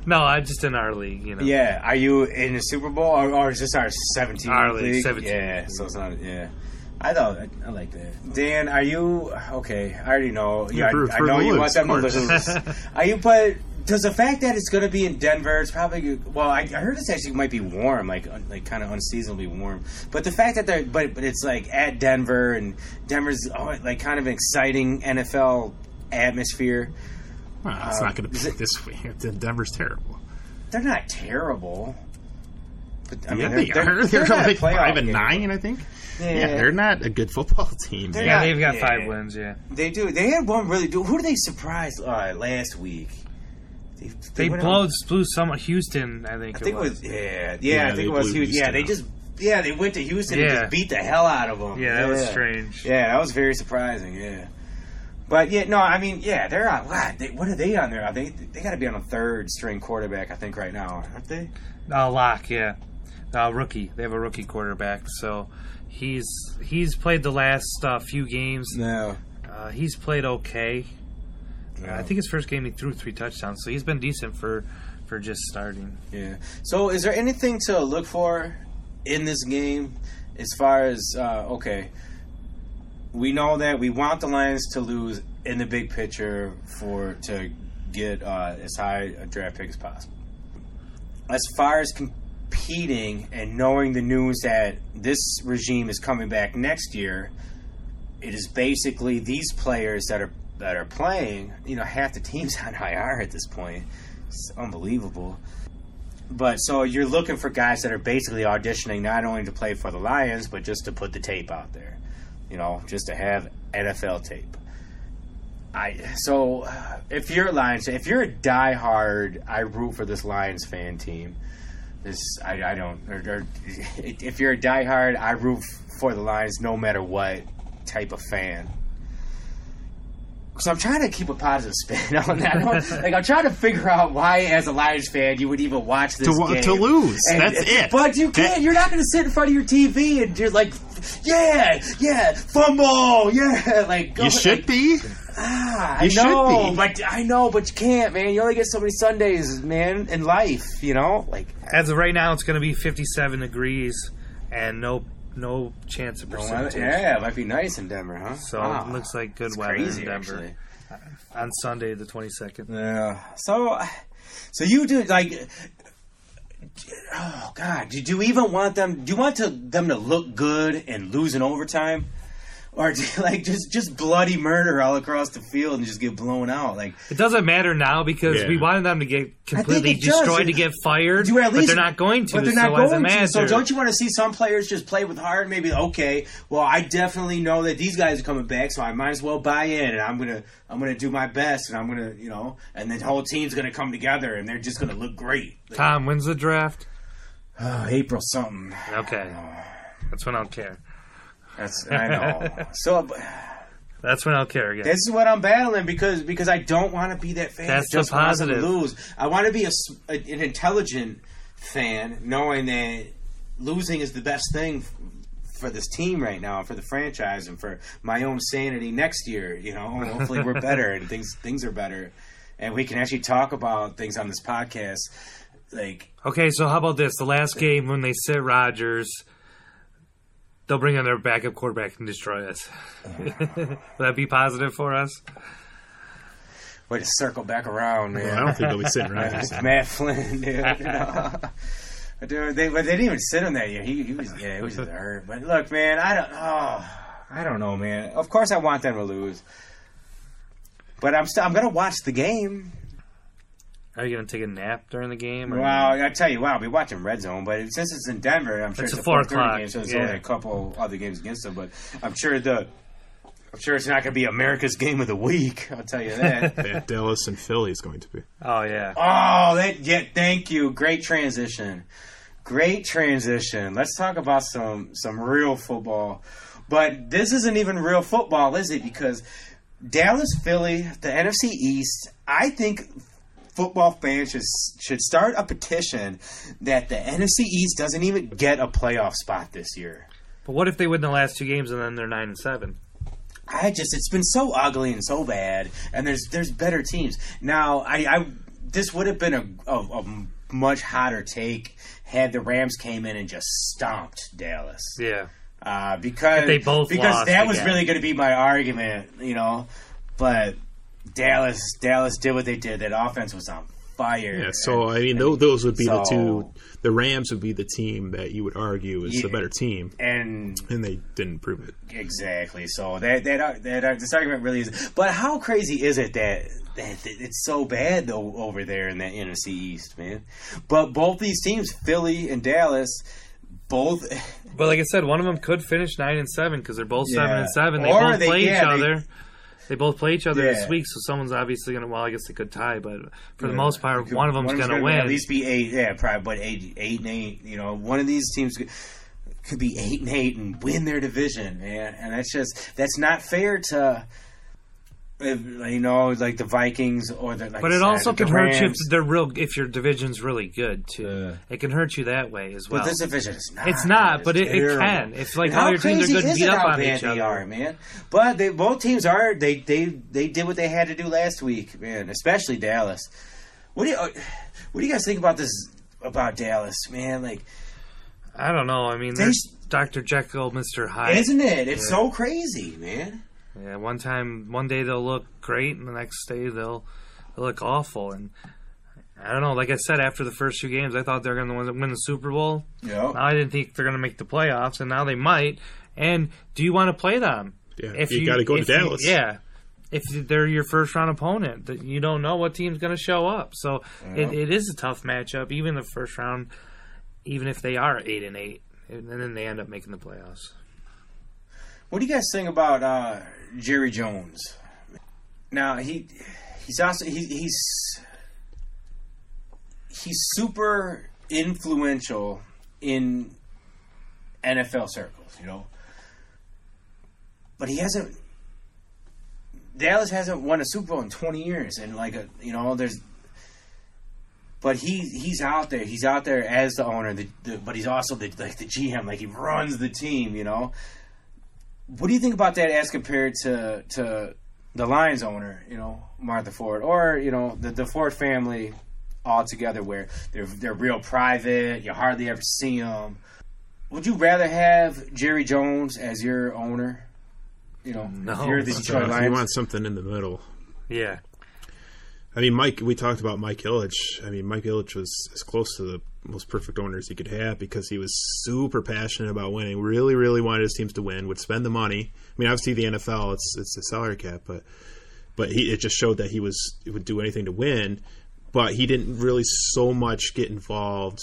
No, I just in our league, Yeah. Are you in a Super Bowl, or is this our 17 our league? league? 17. Yeah, so it's not... Yeah. I like that. Dan, are you... Okay, I already know. Yeah, I know you want them to course. lose. But does the fact that it's going to be in Denver, it's probably... Well, I heard it's actually might be warm, like kind of unseasonably warm. But the fact that they're... But it's like at Denver, and Denver's like kind of an exciting NFL atmosphere. Well, it's not going to be this way. Denver's terrible. They're not terrible. But, I mean, they are. They're like 5-9, I think. Yeah, they're not a good football team. Yeah, they've got 5 wins, yeah. They do. They had one really... Who did they surprise last week? They blew Houston, I think it was. I think it was Houston. They went to Houston and just beat the hell out of them. Yeah, that was strange. Yeah, that was very surprising, yeah. But, they're on... What are they on there? They got to be on a third-string quarterback, I think, right now, aren't they? Locke, yeah. Rookie. They have a rookie quarterback, so he's played the last few games. No. He's played okay. No. I think his first game he threw 3 touchdowns, so he's been decent for just starting. Yeah. So is there anything to look for in this game as far as, we know that we want the Lions to lose in the big picture to get as high a draft pick as possible. As far as competing and knowing the news that this regime is coming back next year, it is basically these players that are playing. Half the team's on IR at this point. It's unbelievable. But so you're looking for guys that are basically auditioning not only to play for the Lions, but just to put the tape out there. Just to have NFL tape. So if you're a Lions, if you're a diehard, I root for this Lions fan team. I don't. If you're a diehard, I root for the Lions no matter what type of fan. So I'm trying to keep a positive spin on that. I'm trying to figure out why, as a Lions fan, you would even watch this game. To lose. That's it. But you can't. You're not going to sit in front of your TV and you're like, fumble, you should be. I know, but you can't, man. You only get so many Sundays, man, in life, As of right now, it's going to be 57 degrees and no chance of precipitation. Yeah, it might be nice in Denver, huh? So it looks like good weather in Denver on Sunday the 22nd. Yeah. So you do oh God, do you even want them? Do you want them to look good and lose in overtime? or like just bloody murder all across the field and just get blown out. Like it doesn't matter now because we wanted them to get completely destroyed, to get fired, but they're not going to. But they're not going to. So don't you want to see some players just play with heart? Maybe okay, well I definitely know that these guys are coming back, so I might as well buy in, and I'm gonna do my best, and I'm gonna and the whole team's gonna come together, and they're just gonna look great. Tom, when's the draft? April something. Okay, that's when I'll care. I know. So that's when I'll care again. This is what I'm battling because I don't want to be that fan that's that just the positive. wants to lose. I want to be an intelligent fan, knowing that losing is the best thing for this team right now, for the franchise, and for my own sanity next year. Hopefully we're better and things are better, and we can actually talk about things on this podcast. Okay, so how about this? The last game when they sit Rodgers, they'll bring in their backup quarterback and destroy us. Would that be positive for us? Way to circle back around, man. Well, I don't think they'll be sitting Rodgers. Matt Flynn, dude. Dude, they didn't even sit him that year. He was it was hurt. But look, man, I don't know, man. Of course, I want them to lose, but I'm gonna watch the game. Are you going to take a nap during the game? Or well, I tell you what, I'll be watching Red Zone, but since it's in Denver, I'm sure it's a 4:30 game, so there's only a couple other games against them. But I'm sure it's not going to be America's game of the week. I'll tell you that. Yeah, Dallas and Philly is going to be. Oh yeah. Oh, thank you. Great transition. Let's talk about some real football. But this isn't even real football, is it? Because Dallas, Philly, the NFC East, I think football fans should start a petition that the NFC East doesn't even get a playoff spot this year. But what if they win the last 2 games and then they're 9-7? It's been so ugly and so bad, and there's better teams. Now, this would have been a much hotter take had the Rams came in and just stomped Dallas. Yeah. Because they both lost that was again. really going to be my argument, but Dallas did what they did. That offense was on fire. Yeah, so those would be the two. The Rams would be the team that you would argue is the better team, and they didn't prove it exactly. So that this argument really is. But how crazy is it that it's so bad though over there in the NFC East, man? But both these teams, Philly and Dallas, both. But like I said, one of them could finish 9-7 because they're both 7-7. They both play each other. They both play each other this week, so someone's obviously going to. Well, I guess they could tie, but for the most part, one of them's going to win. At least be 8, probably, but 8-8. One of these teams could be 8-8 and win their division, man. And that's not fair to, like the Vikings or the. But it also can hurt you if your division's really good too. It can hurt you that way as well. But this division is not. It's not, but it can. It's like all your teams are good and beat up on each other. They are, man. But both teams are. They did what they had to do last week, man. Especially Dallas. What do you guys think about this? About Dallas, man? Like, I don't know. I mean, there's Dr. Jekyll, Mr. Hyde, isn't it? It's so crazy, man. Yeah, one day they'll look great, and the next day they'll look awful. And I don't know. Like I said, after the first 2 games, I thought they were going to win the Super Bowl. Yeah. Now I didn't think they're going to make the playoffs, and now they might. And do you want to play them? Yeah, you got to go to Dallas. If they're your first round opponent, you don't know what team's going to show up. So it is a tough matchup, even the first round, even if they are 8-8, and then they end up making the playoffs. What do you guys think about Jerry Jones? Now he's super influential in NFL circles, but Dallas hasn't won a Super Bowl in 20 years, and but he's out there. He's out there as the owner, but he's also the GM. Like, he runs the team, What do you think about that as compared to the Lions owner, Martha Ford, or the Ford family all together, where they're real private, you hardly ever see them? Would you rather have Jerry Jones as your owner? No. If you're the Detroit Lions. You want something in the middle. Yeah. I mean, we talked about Mike Ilitch. I mean, Mike Ilitch was as close to the most perfect owners he could have because he was super passionate about winning. Really, really wanted his teams to win. Would spend the money. I mean, obviously the NFL, it's a salary cap, but it just showed that he would do anything to win. But he didn't really so much get involved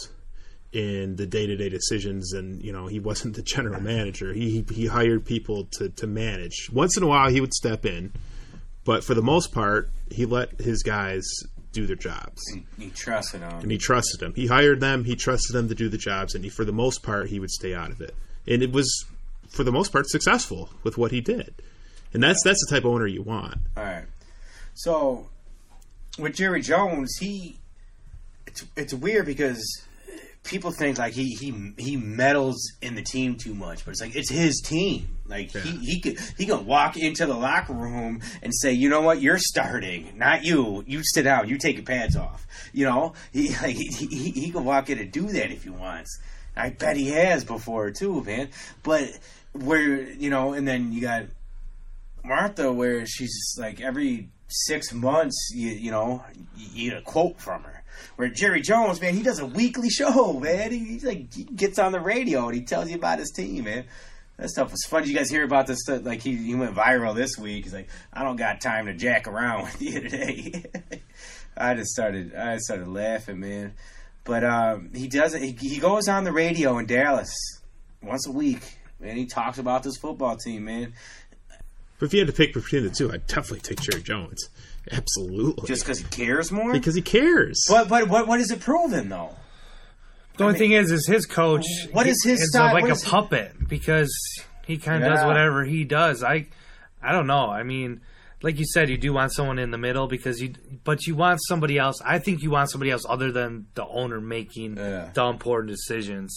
in the day-to-day decisions, and he wasn't the general manager. He hired people to manage. Once in a while, he would step in, but for the most part, he let his guys do their jobs. He trusted them. And he trusted them. He hired them. He trusted them to do the jobs, and for the most part, he would stay out of it. And it was, for the most part, successful with what he did. And that's the type of owner you want. All right. So with Jerry Jones, it's weird because people think like he meddles in the team too much, but it's like it's his team. Like he can walk into the locker room and say, you know what, you're starting, not you. You sit down. You take your pads off. He can walk in and do that if he wants. I bet he has before too, man. But and then you got Martha, where she's just like every 6 months, you get a quote from her. Where Jerry Jones, man, he does a weekly show, man. He gets on the radio and he tells you about his team, man. That stuff was fun. Did you guys hear about this stuff? Like he went viral this week. He's like, I don't got time to jack around with you today. I started laughing, man. But he does it. He goes on the radio in Dallas once a week, and he talks about this football team, man. But if you had to pick between the two, I'd definitely take Jerry Jones. Absolutely. Just because he cares more? Because he cares. But what is it proven, though? The only thing is his coach. What is his style? Like a puppet because he kind of does whatever he does. I don't know. I mean, like you said, you do want someone in the middle but you want somebody else. I think you want somebody else other than the owner making the important decisions,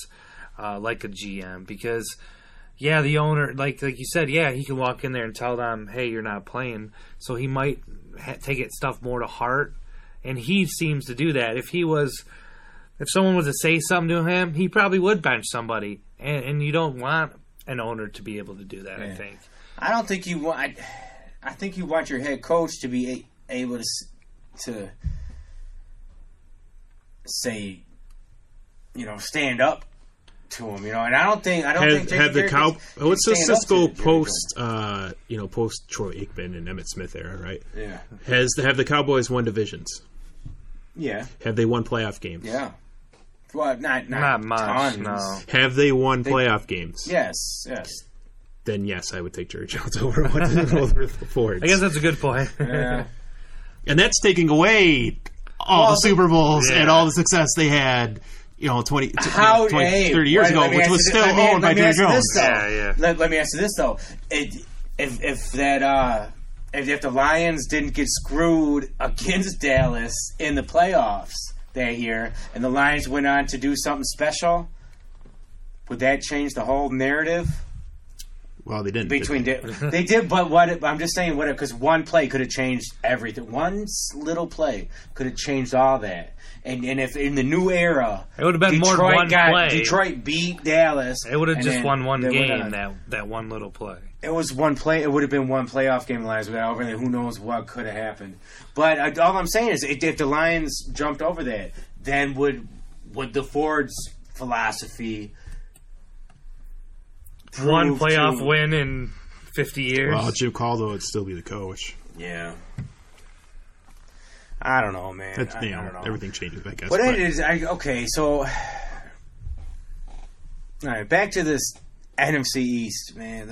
like a GM, because. Yeah, the owner, like you said, he can walk in there and tell them, hey, you're not playing. So he might take it stuff more to heart, and he seems to do that. If someone was to say something to him, he probably would bench somebody, and you don't want an owner to be able to do that. I think. I don't think you want. I think you want your head coach to be able to say, stand up to him, and I don't think have the cow. Let's just go post post Troy Aikman and Emmitt Smith era, right? Yeah. Have the Cowboys won divisions? Yeah. Have they won playoff games? Yeah. Well, not much. Tons. No. Have they won playoff games? Yes. Then yes, I would take Jerry Jones over the Fords. I guess that's a good point. Yeah. And that's taking away all the Super Bowls and all the success they had. 30 years ago, which was still owned by Jerry Jones. Let me ask you this though: if the Lions didn't get screwed against Dallas in the playoffs that year, and the Lions went on to do something special, would that change the whole narrative? Well, they didn't. They did, but I'm just saying, because one play could have changed everything. One little play could have changed all that. And if in the new era, it would have been more than one play. Detroit beat Dallas. It would have just won one game. That one little play. It was one play. It would have been one playoff game. The Lions went over there. Who knows what could have happened? But all I'm saying is, if the Lions jumped over that, then would the Ford's philosophy? One playoff win in 50 years. Well, Jim Caldwell would still be the coach. Yeah. I don't know, man. I don't know. Everything changes, I guess. But it is okay. So, all right, back to this NFC East, man.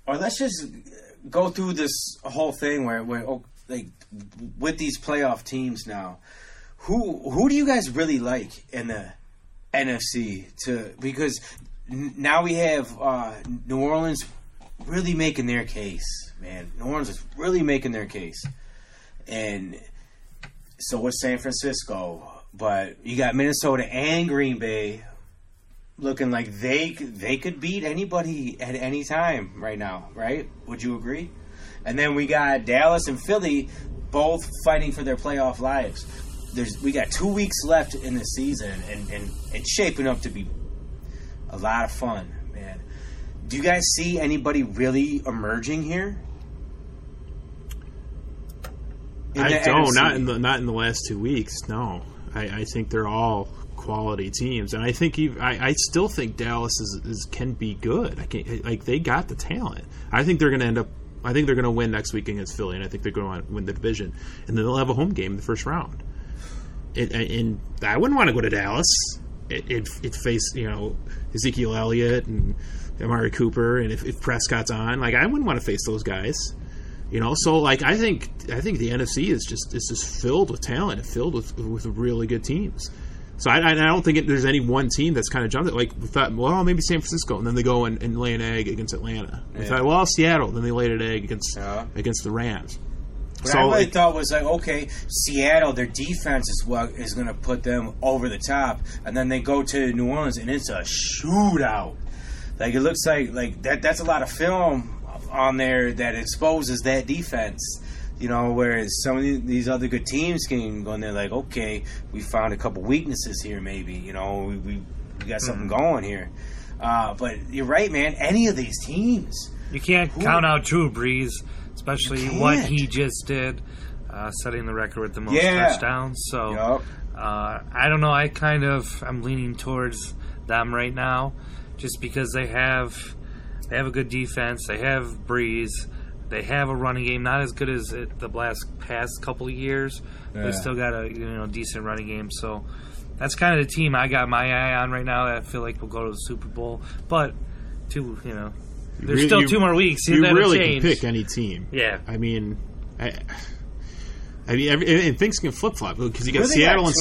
Or let's just go through this whole thing where with these playoff teams now, who do you guys really like in the NFC? Because now we have New Orleans really making their case, man. New Orleans is really making their case. And so was San Francisco, but you got Minnesota and Green Bay looking like they could beat anybody at any time right now, right? Would you agree? And then we got Dallas and Philly both fighting for their playoff lives. We got 2 weeks left in the season, and it's shaping up to be a lot of fun, man. Do you guys see anybody really emerging here? I don't. Not in the last 2 weeks. No, I think they're all quality teams, and I think I still think Dallas can be good. They got the talent. I think they're going to end up. I think they're going to win next week against Philly, and I think they're going to win the division, and then they'll have a home game in the first round. And I wouldn't want to go to Dallas. It face Ezekiel Elliott and Amari Cooper, and if Prescott's on, I wouldn't want to face those guys. So I think the NFC is just filled with talent and filled with really good teams. So I don't think there's any one team that's kind of jumped it. We thought, well, maybe San Francisco, and then they go and lay an egg against Atlanta. Yeah. We thought, well, Seattle, then they laid an egg against the Rams. What I really thought was okay, Seattle, their defense is what is going to put them over the top, and then they go to New Orleans and it's a shootout. It looks like that's a lot of film on there that exposes that defense. Whereas some of these other good teams can go in there okay, we found a couple weaknesses here maybe. We got something going here. But you're right, man. Any of these teams. You can't count out Drew Brees, especially what he just did, setting the record with the most touchdowns. So I don't know. I'm leaning towards them right now just because they have a good defense. They have Brees. They have a running game, not as good as the past couple of years, but they still got a decent running game. So that's kind of the team I got my eye on right now that I feel like will go to the Super Bowl. But there's still 2 more weeks. You really can pick any team. Yeah, I mean, and things can flip flop because you got Seattle and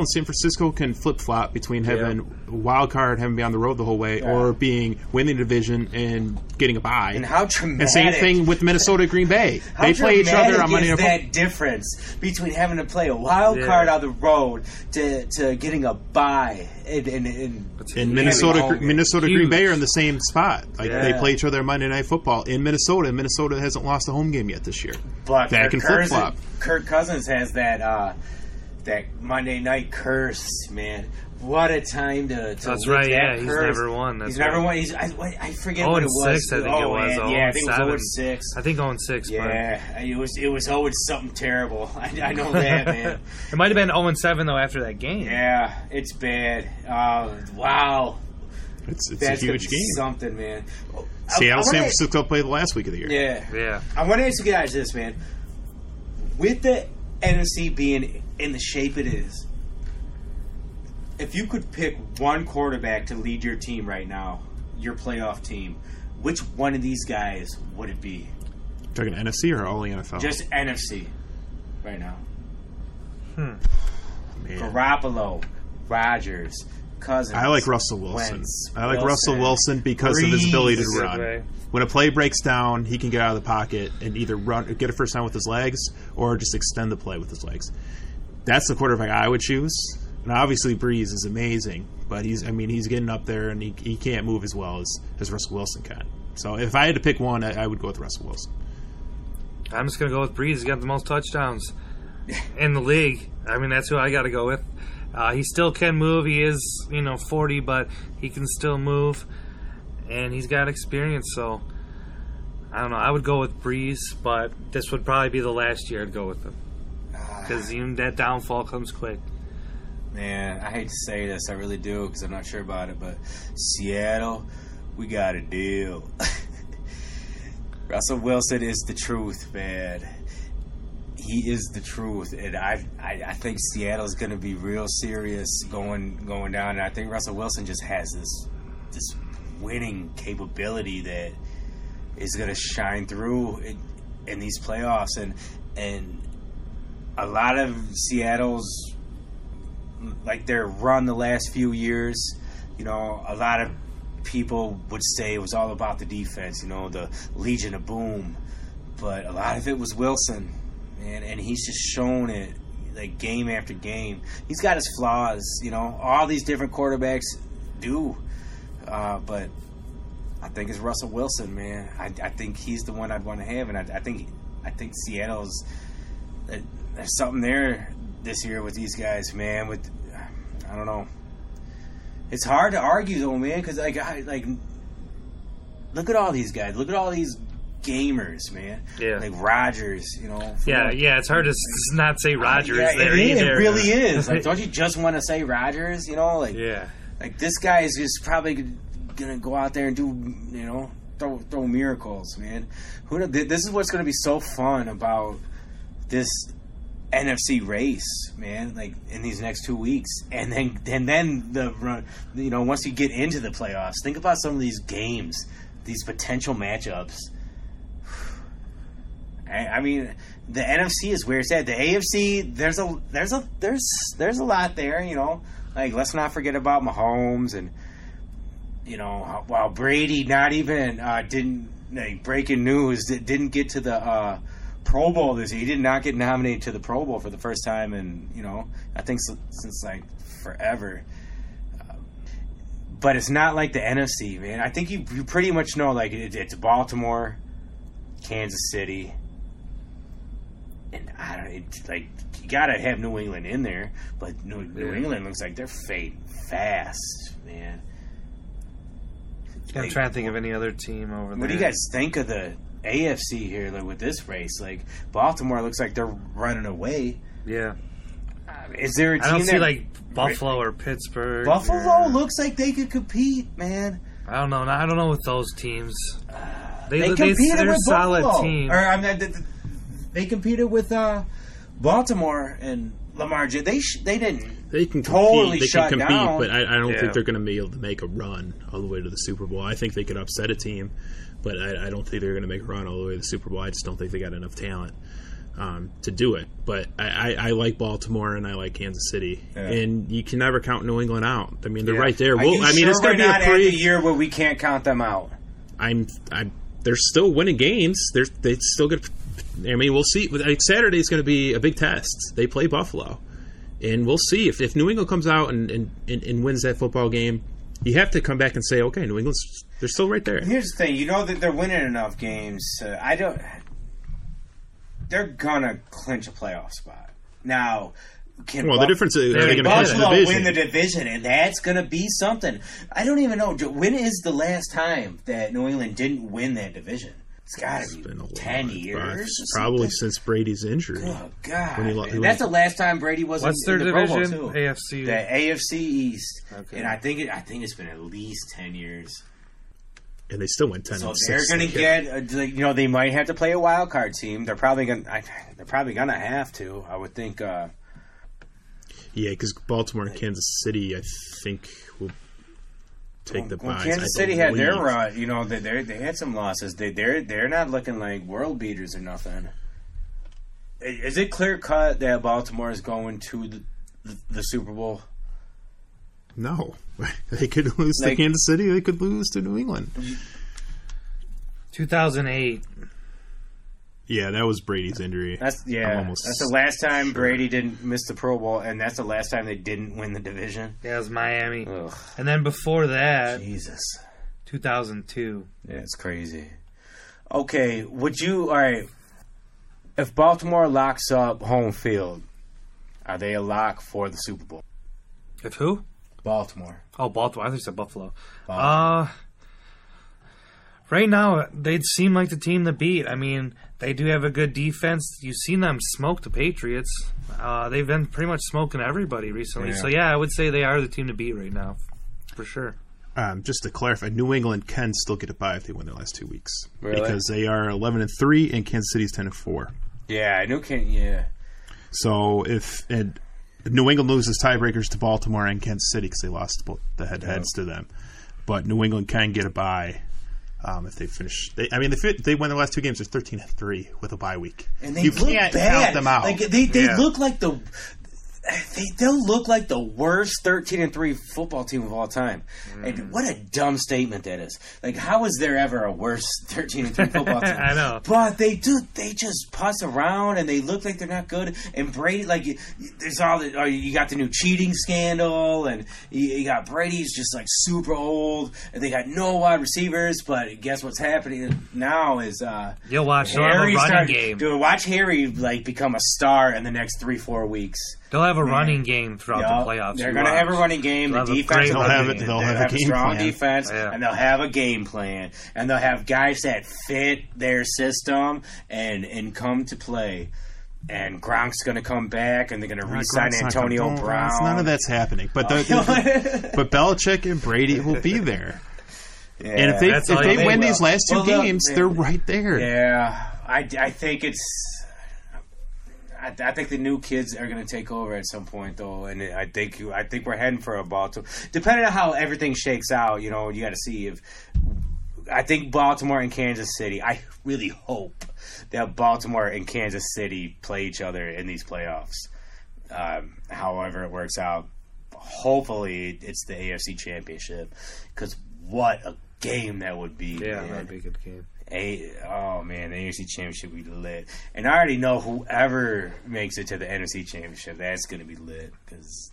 San Francisco can flip flop between having a wild card, having been on the road the whole way, or winning the division and getting a bye. And how traumatic! And same thing with Minnesota, Green Bay. They play each other on Monday Night Football. That difference between having to play a wild card on the road to getting a bye in Minnesota, Green Bay are in the same spot. They play each other on Monday Night Football in Minnesota. Minnesota hasn't lost a home game yet this year. But that can flip flop. Kirk Cousins has that Monday night curse, man. What a time to That's right, yeah. He's never won. He's never won. I forget what it was. 0-6, I think it was. Yeah, I think it was 0-6. I think 0-6. Yeah, it was 0 something terrible. I know that, man. It might have been 0-7 though after that game. Yeah, it's bad. Wow. It's a huge game. Something, man. Seattle, San Francisco played the last week of the year. Yeah. I want to ask you guys this, man. With the NFC being in the shape it is, if you could pick one quarterback to lead your team right now, your playoff team, which one of these guys would it be? Talking NFC or all the NFL? Just NFC right now. Man. Garoppolo, Rodgers, Cousins. I like Russell Wilson. Wentz, I like Russell Wilson because of his ability to run. Way. When a play breaks down, he can get out of the pocket and either get a first down with his legs or just extend the play with his legs. That's the quarterback I would choose. And obviously Breeze is amazing, but he's getting up there and he can't move as well as Russell Wilson can. So if I had to pick one, I would go with Russell Wilson. I'm just going to go with Breeze. He's got the most touchdowns in the league. That's who I got to go with. He still can move. He is, 40, but he can still move. And he's got experience, so I don't know. I would go with Breeze, but this would probably be the last year I'd go with him. Because that downfall comes quick. Man, I hate to say this. I really do because I'm not sure about it. But Seattle, we got a deal. Russell Wilson is the truth, man. He is the truth. And I think Seattle's going to be real serious going down. And I think Russell Wilson just has this winning capability that is going to shine through in these playoffs. And a lot of Seattle's their run the last few years, a lot of people would say it was all about the defense, the Legion of Boom, but a lot of it was Wilson, man, and he's just shown it game after game. He's got his flaws, all these different quarterbacks do, but I think it's Russell Wilson, man. I think he's the one I'd want to have, and I think Seattle's there's something there this year with these guys, man. I don't know. It's hard to argue though, man, because look at all these guys. Look at all these gamers, man. Yeah. Like Rodgers, Yeah, it's hard to not say Rodgers there either. It really is. Like, don't you just want to say Rodgers? Like this guy is just probably gonna go out there and do, throw miracles, man. This is what's gonna be so fun about this NFC race, man. Like in these next 2 weeks, and then the run. Once you get into the playoffs, think about some of these games, these potential matchups. I mean, the NFC is where it's at. The AFC, there's a lot there, Like, let's not forget about Mahomes and, while Brady not even breaking news, didn't get to the Pro Bowl this year. He did not get nominated to the Pro Bowl for the first time in, I think since like forever. But it's not like the NFC, man. I think you pretty much know, like, it's Baltimore, Kansas City. And you gotta have New England in there, but New England looks like they're fading fast, man. I'm trying to think of any other team over there. What do you guys think of the AFC here, like, with this race? Like, Baltimore looks like they're running away. Yeah. Is there a team I don't see like Buffalo or Pittsburgh. Buffalo looks like they could compete, man. I don't know. I don't know with those teams. They competed with solid Buffalo. team. They competed with Baltimore and Lamar. They didn't. They can totally compete. They shut can compete, down. but I don't think they're going to be able to make a run all the way to the Super Bowl. I think they could upset a team, but I don't think they're going to make a run all the way to the Super Bowl. I just don't think they got enough talent to do it. But I like Baltimore and I like Kansas City, and you can never count New England out. I mean, they're right there. It's going to be not at the year where we can't count them out. They're still winning games. They still get. I mean, we'll see. Like, Saturday's going to be a big test. They play Buffalo, and we'll see if New England comes out and wins that football game. You have to come back and say, okay, New England's they're still right there. Here's the thing: you know that they're winning enough games. They're gonna clinch a playoff spot now. The difference is are they going to clinch the division? Win the division, and that's going to be something. I don't even know. When is the last time that New England didn't win that division? It's got to be 10 years. Probably since Brady's injury. Oh, God. And that's the last time Brady was What's in their the division? Pro Bowl, too. AFC. The AFC East. Okay. And I think it's been at least 10 years. And they still went 10 So and 6. they're going to get, they might have to play a wild card team. They're probably going to have to, I would think. Yeah, because Baltimore and Kansas City, I think, will take the buys. Kansas City had their run. They had some losses. They're not looking like world beaters or nothing. Is it clear cut that Baltimore is going to the Super Bowl? No, they could lose to Kansas City. They could lose to New England. 2008. Yeah, that was Brady's injury. That's the last time Brady didn't miss the Pro Bowl, and that's the last time they didn't win the division. Yeah, it was Miami. Ugh. And then before that, Jesus, 2002. Yeah, it's crazy. Okay, all right, if Baltimore locks up home field, are they a lock for the Super Bowl? If who? Baltimore. Oh, Baltimore. I think you said Buffalo. Baltimore. Right now, they'd seem like the team to beat. I mean, they do have a good defense. You've seen them smoke the Patriots. They've been pretty much smoking everybody recently. Yeah. So, I would say they are the team to beat right now, for sure. Just to clarify, New England can still get a bye if they win their last 2 weeks. Really? Because they are 11-3 and Kansas City's 10-4. Yeah, I know. Yeah. So if New England loses tiebreakers to Baltimore and Kansas City because they lost the head-to-heads to them, but New England can get a bye. If they finish, they won their last 2 games. They're 13-3 with a bye week. And they can't count them out. Like, they look like they'll look like the worst 13-3 football team of all time. And what a dumb statement that is. Like, how is there ever a worse 13-3 football team? I know. But they just pass around and they look like they're not good. And Brady, there's you got the new cheating scandal, and you got Brady's just like super old, and they got no wide receivers. But guess what's happening now is you'll watch Harry watch Harry become a star in the next 3-4 weeks. They'll have a running game throughout the playoffs. They're going to have a running game. The defense they'll have a strong plan. defense, and they'll have a game plan, and they'll have guys that fit their system and come to play. And Gronk's going to come back, and they're going to re-sign Antonio Brown. None of that's happening. But but Belichick and Brady will be there. Yeah. And if they win these last two games, they're right there. Yeah, I think it's. I think the new kids are going to take over at some point, though, and I think we're heading for a Baltimore. Depending on how everything shakes out, you got to see if. I think Baltimore and Kansas City. I really hope that Baltimore and Kansas City play each other in these playoffs. However it works out, hopefully it's the AFC Championship, because what a game that would be. Yeah, that'd be a good game. Oh man, the AFC Championship would be lit, and I already know whoever makes it to the NFC Championship, that's going to be lit, because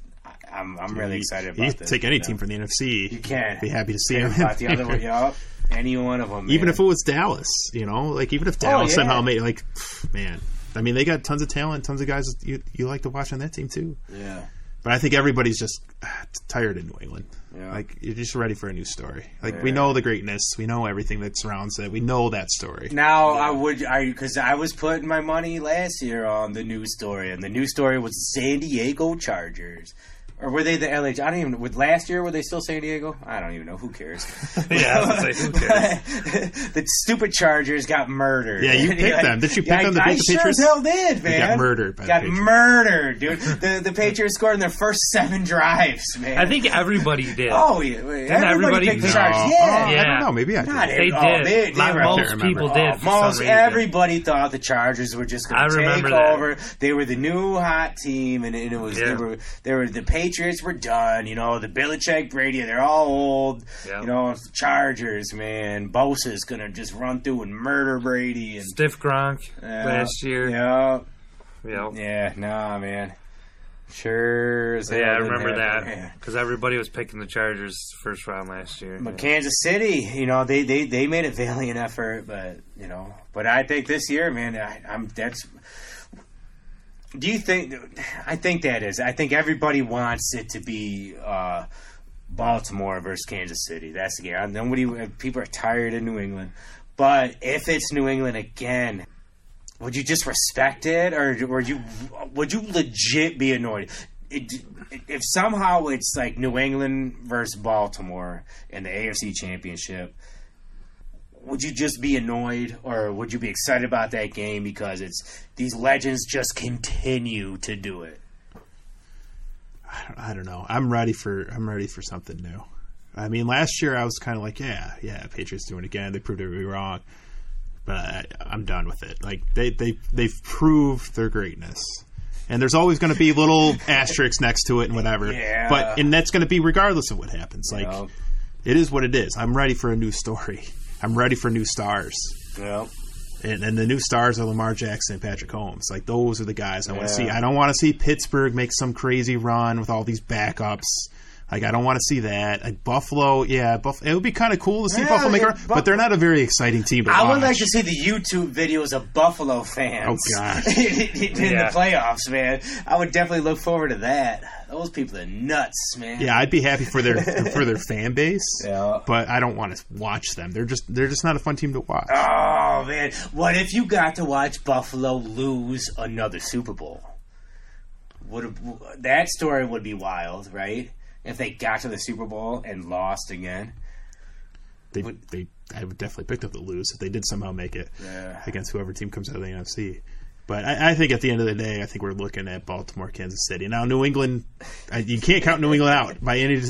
I'm really excited about this. You take any team from the NFC, you can be happy to see them. About the other one, any one of them, man. Even if it was Dallas, even if Dallas somehow made man. I mean, they got tons of talent, tons of guys you like to watch on that team too. Yeah. But I think everybody's just tired of New England. Yeah. You're just ready for a new story. We know the greatness. We know everything that surrounds it. We know that story. Now, because I was putting my money last year on the new story, and the new story was San Diego Chargers. Or were they the LA? I don't even know. With last year, were they still San Diego? I don't even know. Who cares? Yeah, I was like, who cares? The stupid Chargers got murdered. Yeah, you picked them. Did you pick them to beat the Patriots? I sure as hell did, man. They got murdered by the Patriots. Murdered, dude. The Patriots scored in their first 7 drives, man. I think everybody did. Oh, yeah. Everybody picked the Chargers. Yeah. I don't know. Maybe I did. They did. Most people did. Most everybody thought the Chargers were just going to take over. They were the new hot team, and it was they were the Patriots were done. The Belichick, Brady, they're all old. Yep. Chargers, man. Bosa's going to just run through and murder Brady. And Stiff Gronk last year. Yeah. Yep. Yeah, nah, man. Sure as hell. Yeah, I remember that. Because everybody was picking the Chargers first round last year. But Kansas City, they made a valiant effort, but I think this year, man, do you think? I think that is. I think everybody wants it to be Baltimore versus Kansas City. That's the game. People are tired of New England, but if it's New England again, would you just respect it, or would you legit be annoyed? If somehow it's like New England versus Baltimore in the AFC Championship, would you just be annoyed, or would you be excited about that game because these legends just continue to do it? I don't know. I'm ready for something new. I mean, last year I was kind of like, yeah, Patriots doing it again. They proved everybody wrong, but I'm done with it. They've proved their greatness, and there's always going to be little asterisks next to it and whatever. Yeah. And that's going to be regardless of what happens. It is what it is. I'm ready for a new story. I'm ready for new stars. Yeah. And the new stars are Lamar Jackson and Patrick Mahomes. Those are the guys I want to see. I don't want to see Pittsburgh make some crazy run with all these backups. I don't want to see that. Buffalo, it would be kind of cool to see Buffalo make a run, but they're not a very exciting team to watch. I would like to see the YouTube videos of Buffalo fans. Oh, God. in the playoffs, man. I would definitely look forward to that. Those people are nuts, man. Yeah, I'd be happy for their fan base, but I don't want to watch them. They're just not a fun team to watch. Oh, man. What if you got to watch Buffalo lose another Super Bowl? That story would be wild, right? If they got to the Super Bowl and lost again. I would definitely pick up the lose if they did somehow make it against whoever team comes out of the NFC. But I think at the end of the day, I think we're looking at Baltimore, Kansas City. Now, New England, you can't count New England out by any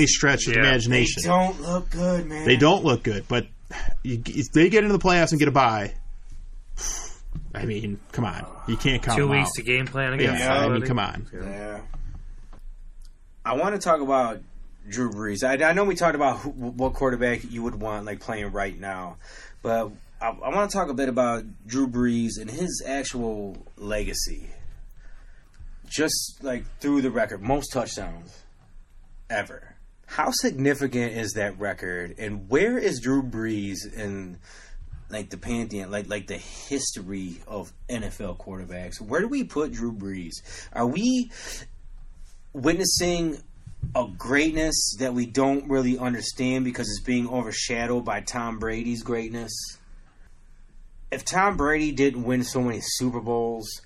stretch of the imagination. They don't look good, man. They don't look good, but if they get into the playoffs and get a bye, I mean, come on. You can't count 2 them weeks out. to game plan against I mean, come on. Yeah. I want to talk about Drew Brees. I know we talked about what quarterback you would want playing right now, but I want to talk a bit about Drew Brees and his actual legacy. Just through the record, most touchdowns ever. How significant is that record, and where is Drew Brees in like the pantheon, like the history of NFL quarterbacks, where do we put Drew Brees? Are we witnessing a greatness that we don't really understand because it's being overshadowed by Tom Brady's greatness? If Tom Brady didn't win so many Super Bowls,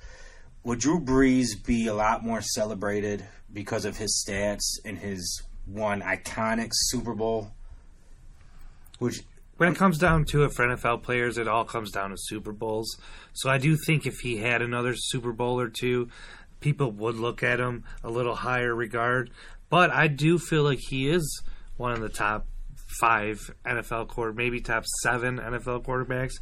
would Drew Brees be a lot more celebrated because of his stats and his one iconic Super Bowl? When it comes down to it for NFL players, it all comes down to Super Bowls. So I do think if he had another Super Bowl or two, people would look at him a little higher regard. But I do feel like he is one of the top 5 NFL maybe top 7 NFL quarterbacks,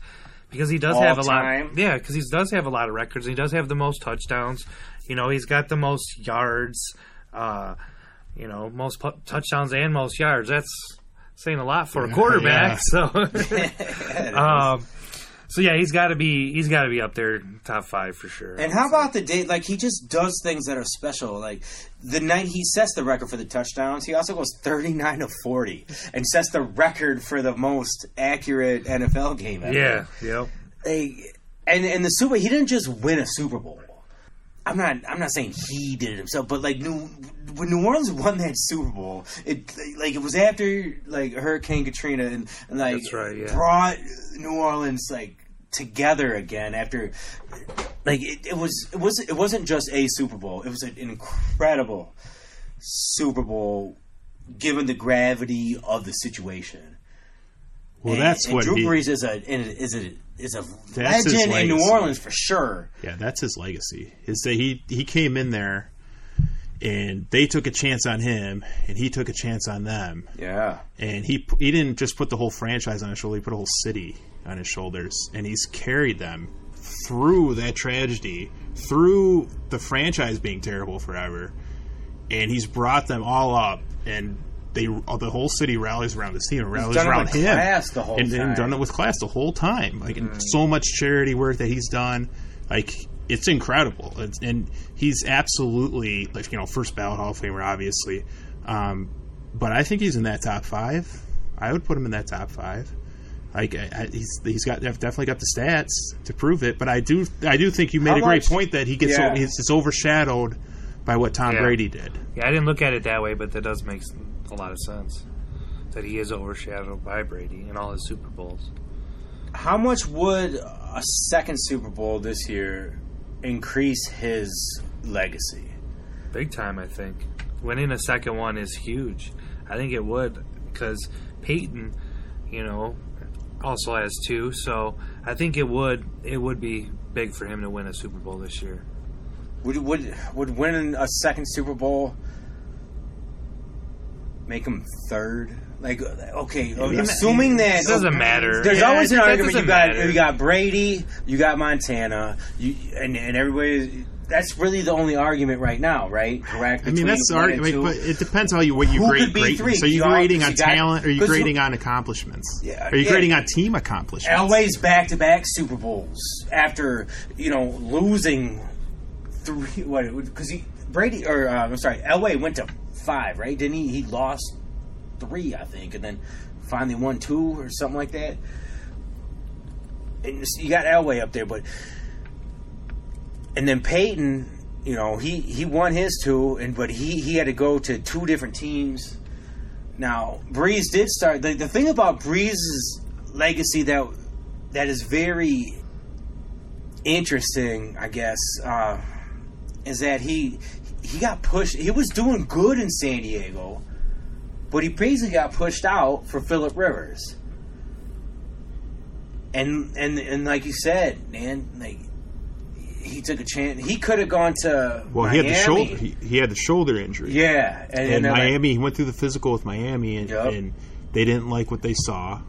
because he does have a lot. Yeah, because he does have a lot of records. And he does have the most touchdowns. He's got the most yards. Most touchdowns and most yards. That's saying a lot for a quarterback. Yeah. So yeah, he's got to be up there, top 5 for sure. And how about the day? Like, he just does things that are special. Like the night he sets the record for the touchdowns, he also goes 39 of 40 and sets the record for the most accurate NFL game ever. Yeah, yep. And the Super, he didn't just win a Super Bowl. I'm not saying he did it himself, but like when New Orleans won that Super Bowl, it was after like Hurricane Katrina and like that's right, yeah. Brought New Orleans like together again after like it wasn't just a Super Bowl. It was an incredible Super Bowl given the gravity of the situation. Well, that's what Drew Brees is a legend in New Orleans for sure. Yeah, that's his legacy. Is that he came in there and they took a chance on him and he took a chance on them. Yeah. And he didn't just put the whole franchise on his shoulder, he put a whole city on his shoulders, and he's carried them through that tragedy, through the franchise being terrible forever, and he's brought them all up, and the whole city rallies around this team and rallies around him. Class the whole time. And done it with class the whole time. Like, and so much charity work that he's done. Like, it's incredible. And he's absolutely, like, first ballot Hall of Famer, obviously. But I think he's in that top 5. I would put him in that top 5. Like, he's definitely got the stats to prove it. But I do think you made a great point that he gets it's overshadowed by what Tom Brady did. Yeah, I didn't look at it that way, but that does make a lot of sense. That he is overshadowed by Brady in all his Super Bowls. How much would a second Super Bowl this year increase his legacy? Big time, I think. Winning a second one is huge. I think it would, because Peyton, also has 2. So I think it would be big for him to win a Super Bowl this year. Would winning a second Super Bowl make him third? Like, okay, assuming that it doesn't matter. There's always an argument. You got Brady, you got Montana, and everybody. That's really the only argument right now, right? Correct. I mean, that's the argument, but it depends on what you grade. So you're grading on talent, or you're grading on accomplishments? Yeah, are you grading on team accomplishments? Elway's back-to-back Super Bowls after losing 3. What? Because Elway went to 5, right? Didn't he? He lost 3, I think, and then finally won 2 or something like that. And you got Elway up there, and then Peyton, he won his 2, but he had to go to 2 different teams. Now, Brees did start. The thing about Brees' legacy that is very interesting, I guess, is that he got pushed. He was doing good in San Diego, but he basically got pushed out for Phillip Rivers. And like you said, man, like, he took a chance. He could have gone to Miami. He had the shoulder injury. Yeah, and Miami. He went through the physical with Miami, and they didn't like what they saw,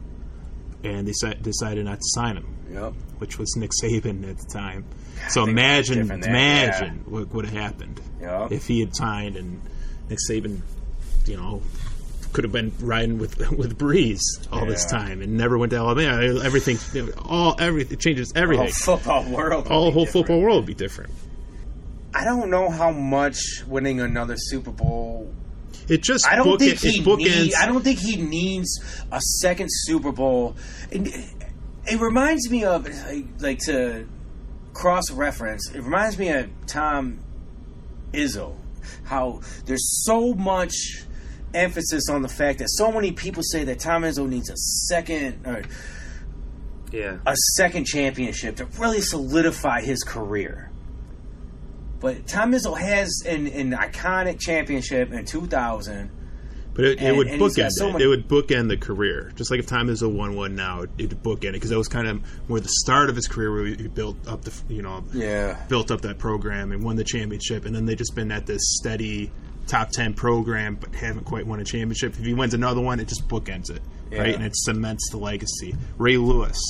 and they decided not to sign him. Yep. Which was Nick Saban at the time. So imagine what would have happened if he had signed and Nick Saban, could have been riding with Brees all this time and never went to Alabama. Everything it changes everything. The whole football world would be different. I don't know how much winning another Super Bowl. It just. I don't think he needs a second Super Bowl. It reminds me of, like to cross-reference, it reminds me of Tom Izzo. How there's so much emphasis on the fact that so many people say that Tom Izzo needs a second championship to really solidify his career. But Tom Izzo has an iconic championship in 2000. But it would bookend it. It would bookend the career. Just like if Tom Izzo won one now, it would bookend it, because that was kind of more the start of his career where he built up built up that program and won the championship, and then they've just been at this steady top 10 program but haven't quite won a championship. If he wins another one, it just bookends it, right? And it cements the legacy. Ray Lewis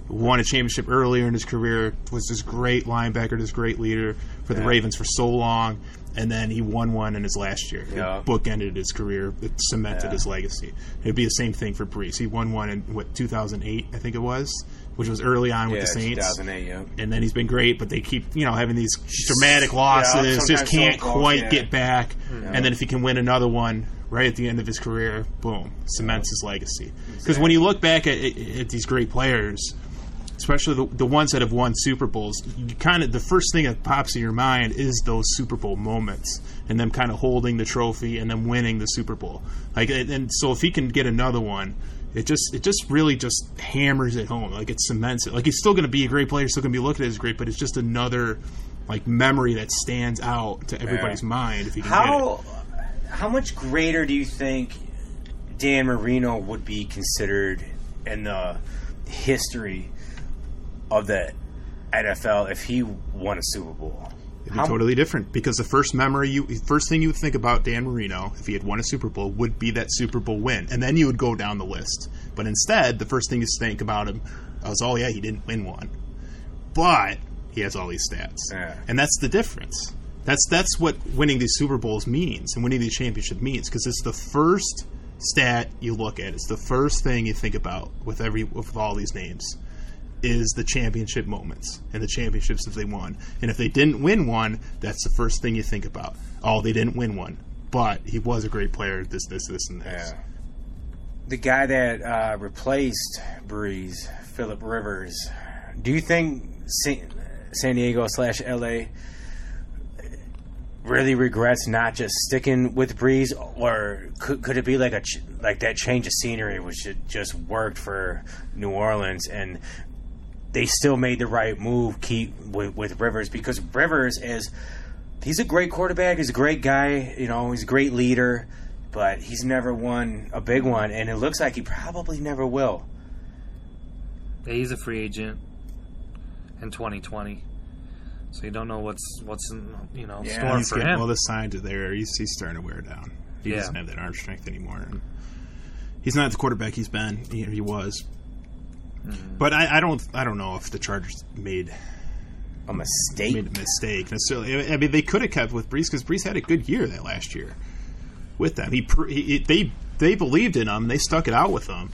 won a championship earlier in his career, was this great linebacker, this great leader for the Ravens for so long, and then he won one in his last year. Yeah. It bookended his career. It cemented his legacy. It'd be the same thing for Brees. He won one in, 2008, I think it was, which was early on with the Saints. 2008, yeah. And then he's been great, but they keep, having these dramatic losses, just can't quite get back. And then if he can win another one right at the end of his career, boom, cements his legacy. Because when you look back at these great players, especially the ones that have won Super Bowls, you kind of, the first thing that pops in your mind is those Super Bowl moments and them kind of holding the trophy and them winning the Super Bowl. And so if he can get another one, it just really just hammers it home. Like, it cements it. Like, he's still going to be a great player, still going to be looked at as great, but it's just another memory that stands out to everybody's mind if he can get it. How much greater do you think Dan Marino would be considered in the history of the NFL if he won a Super Bowl? It'd be totally different, because the first thing you would think about Dan Marino if he had won a Super Bowl would be that Super Bowl win, and then you would go down the list. But instead, the first thing you think about him was, oh yeah, he didn't win one, but he has all these stats, and that's the difference. That's what winning these Super Bowls means and winning these championships means, because it's the first stat you look at. It's the first thing you think about with all these names. Is the championship moments and the championships that they won. And if they didn't win one, that's the first thing you think about. Oh, they didn't win one, but he was a great player, this, and this. Yeah. The guy that replaced Brees, Phillip Rivers, do you think San Diego / LA really regrets not just sticking with Brees, or could it be like that change of scenery, which just worked for New Orleans, and they still made the right move, keep with Rivers, because Rivers he's a great quarterback, he's a great guy, he's a great leader, but he's never won a big one, and it looks like he probably never will. Yeah, he's a free agent in 2020, so you don't know what's in store for him. All the signs are there. He's starting to wear down. He doesn't have that arm strength anymore. And he's not the quarterback he's been. He was. Mm-hmm. But I don't know if the Chargers made a mistake necessarily. I mean, they could have kept with Brees, because Brees had a good year that last year with them. They believed in him. They stuck it out with him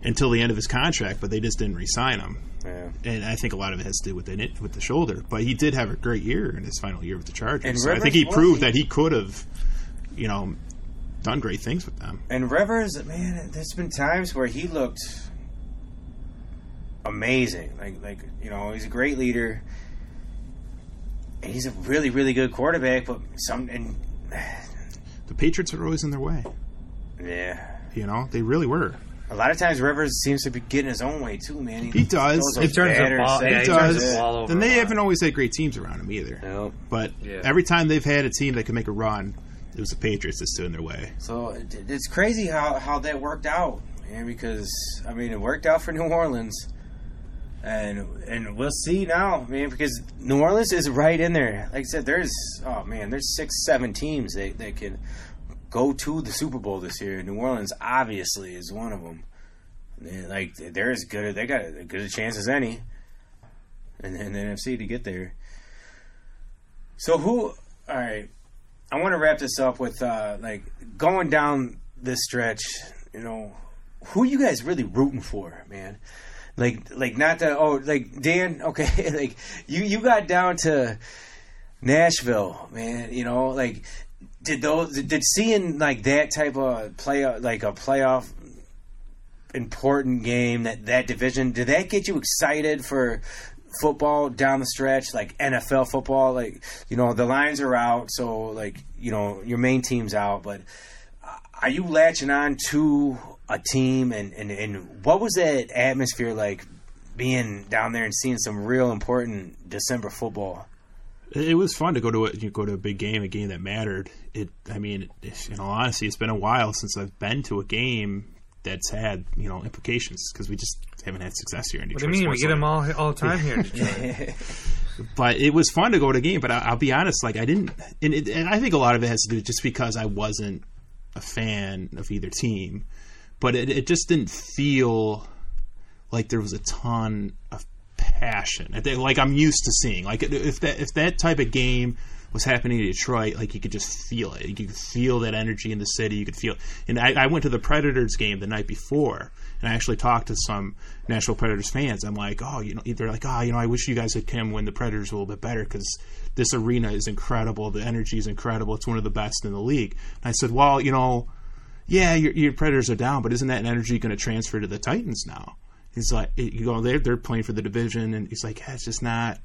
until the end of his contract, but they just didn't re-sign him. Yeah. And I think a lot of it has to do with the shoulder. But he did have a great year in his final year with the Chargers. And so I think he proved that he could have, done great things with them. And Rivers, man, there's been times where he looked amazing. He's a great leader, and he's a really, really good quarterback. But the Patriots are always in their way. Yeah, they really were. A lot of times Rivers seems to be getting his own way too, man. He does. He turns the ball. He turns the ball over. And they haven't always had great teams around him either. Nope. But every time they've had a team that could make a run, it was the Patriots that stood in their way. So it's crazy how that worked out, man. Because it worked out for New Orleans. And we'll see now, man, because New Orleans is right in there. Like I said, there's 6-7 teams that can go to the Super Bowl this year. New Orleans obviously is one of them. They're as good. They got as good a chance as any in the NFC to get there. So all right, I want to wrap this up with going down this stretch. Who you guys really rooting for, man? Not the Dan, okay, you got down to Nashville, man, did seeing that type of playoff important game, that division, did that get you excited for football down the stretch, like NFL football? Like, the Lions are out, so like, your main team's out, but are you latching on to a team, and what was that atmosphere like being down there and seeing some real important December football? It was fun to go to a big game, a game that mattered. In all honesty, it's been a while since I've been to a game that's had implications, because we just haven't had success here in Detroit. What do you mean? We get them all the time here in Detroit. But it was fun to go to a game. But I'll be honest, like I didn't, and I think a lot of it has to do just because I wasn't a fan of either team. But it just didn't feel like there was a ton of passion, like I'm used to seeing. Like if that type of game was happening in Detroit, like you could just feel it. You could feel that energy in the city. You could feel it. And I went to the Predators game the night before, and I actually talked to some Nashville Predators fans. I'm like, they're like, I wish you guys had come when the Predators were a little bit better, because this arena is incredible. The energy is incredible. It's one of the best in the league. And I said, well, yeah, your Predators are down, but isn't that energy going to transfer to the Titans now? He's like, they're playing for the division, and he's like, yeah, it's just not.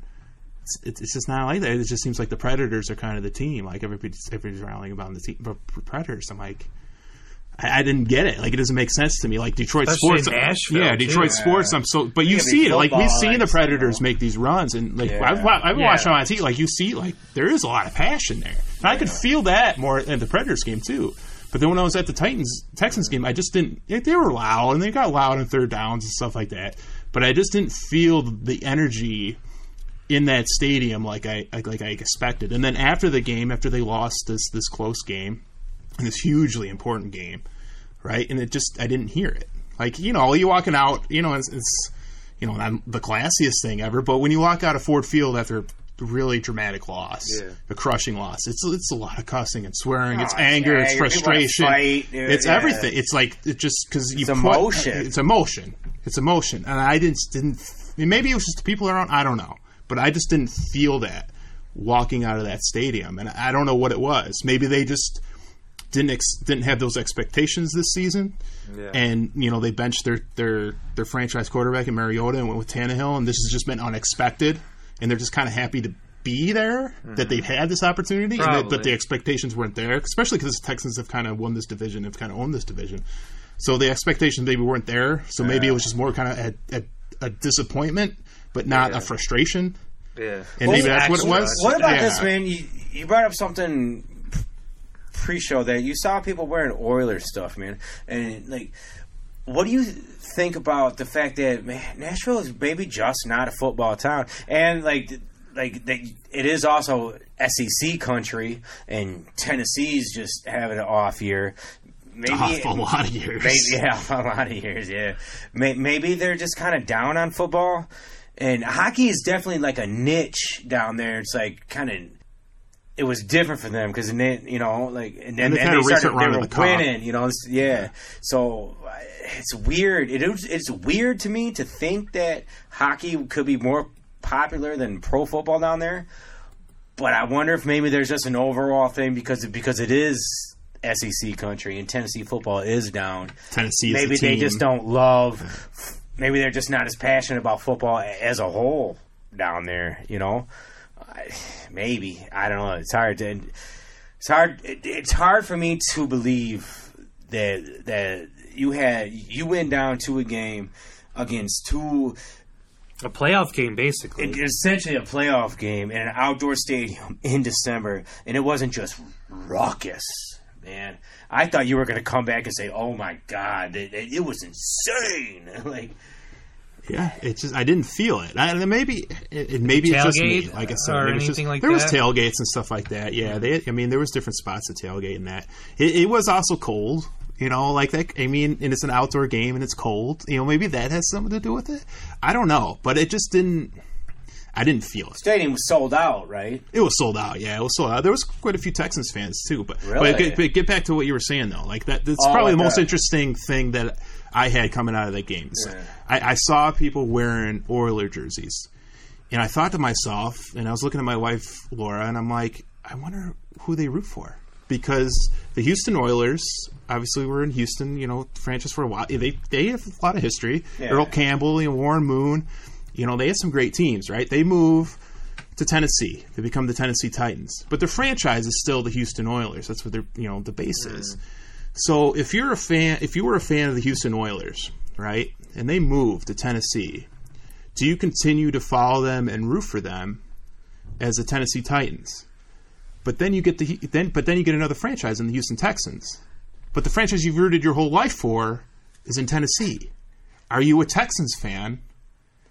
It's just not like that. It just seems like the Predators are kind of the team. Like everybody's rallying about the team, but Predators. I'm like, I didn't get it. Like it doesn't make sense to me. Like Detroit Especially sports, Nashville, Detroit too. sports. But you see it. Like we've seen the Predators you know. make these runs, and like I've watched them on TV. Like you see, like there is a lot of passion there, and I could feel that more in the Predators game too. But then when I was at the Texans game, I just didn't. They were loud, and they got loud on third downs and stuff like that. But I just didn't feel the energy in that stadium like I expected. And then after the game, after they lost this close game, and this hugely important game, right? And I didn't hear it. Like you walking out, it's not the classiest thing ever. But when you walk out of Ford Field after really dramatic loss, a crushing loss. It's a lot of cussing and swearing. It's anger. It's frustration. It's everything. It's like just because you emotion. It's emotion. It's emotion. And I didn't. Maybe it was just the people around. I don't know. But I just didn't feel that walking out of that stadium, and I don't know what it was. Maybe they just didn't have those expectations this season, and they benched their franchise quarterback in Mariota and went with Tannehill, and this has just been unexpected. And they're just kind of happy to be there, that they've had this opportunity, but the expectations weren't there, especially because the Texans have kind of won this division, have kind of owned this division. So the expectations maybe weren't there. So maybe it was just more kind of a disappointment, but not a frustration. Yeah. And maybe that's what it was. What about this, man? You brought up something pre-show that you saw people wearing Oilers stuff, man. And, like, what do you think about the fact that Nashville is maybe just not a football town, and it is also SEC country, and Tennessee's just having an off year. Maybe a lot of years. A lot of years. Yeah, maybe they're just kind of down on football, and hockey is definitely like a niche down there. It's like kind of. It was different for them because, and then they were winning, So it's weird. It's weird to me to think that hockey could be more popular than pro football down there. But I wonder if maybe there's just an overall thing because it is SEC country and Tennessee football is down. Tennessee is maybe the team. They just don't love. Maybe they're just not as passionate about football as a whole down there. Maybe, I don't know. It's hard for me to believe that you went down to a game against a playoff game, basically. Essentially a playoff game in an outdoor stadium in December, and it wasn't just raucous, man. I thought you were going to come back and say, "Oh my God, it was insane!" Like. Yeah, it's just I didn't feel it. Maybe it's just me. Like I said, or anything like there that? was tailgates and stuff like that. Yeah, there was different spots to tailgate in that. It was also cold, like that. I mean, and it's an outdoor game and it's cold. Maybe that has something to do with it. I don't know, but it just didn't. I didn't feel it. Stadium was sold out, right? It was sold out. Yeah, it was sold out. There was quite a few Texans fans too. But really? But get back to what you were saying though. Like that's probably the most interesting thing that I had coming out of that game. So I saw people wearing Oiler jerseys, and I thought to myself, and I was looking at my wife Laura, and I'm like, I wonder who they root for, because the Houston Oilers, obviously, were in Houston, franchise for a while. They have a lot of history. Yeah. Earl Campbell, Warren Moon, they had some great teams, right? They move to Tennessee. They become the Tennessee Titans. But their franchise is still the Houston Oilers. That's what their, the base is. So if you were a fan of the Houston Oilers, right, and they move to Tennessee, do you continue to follow them and root for them as the Tennessee Titans? But then you get another franchise in the Houston Texans. But the franchise you've rooted your whole life for is in Tennessee. Are you a Texans fan?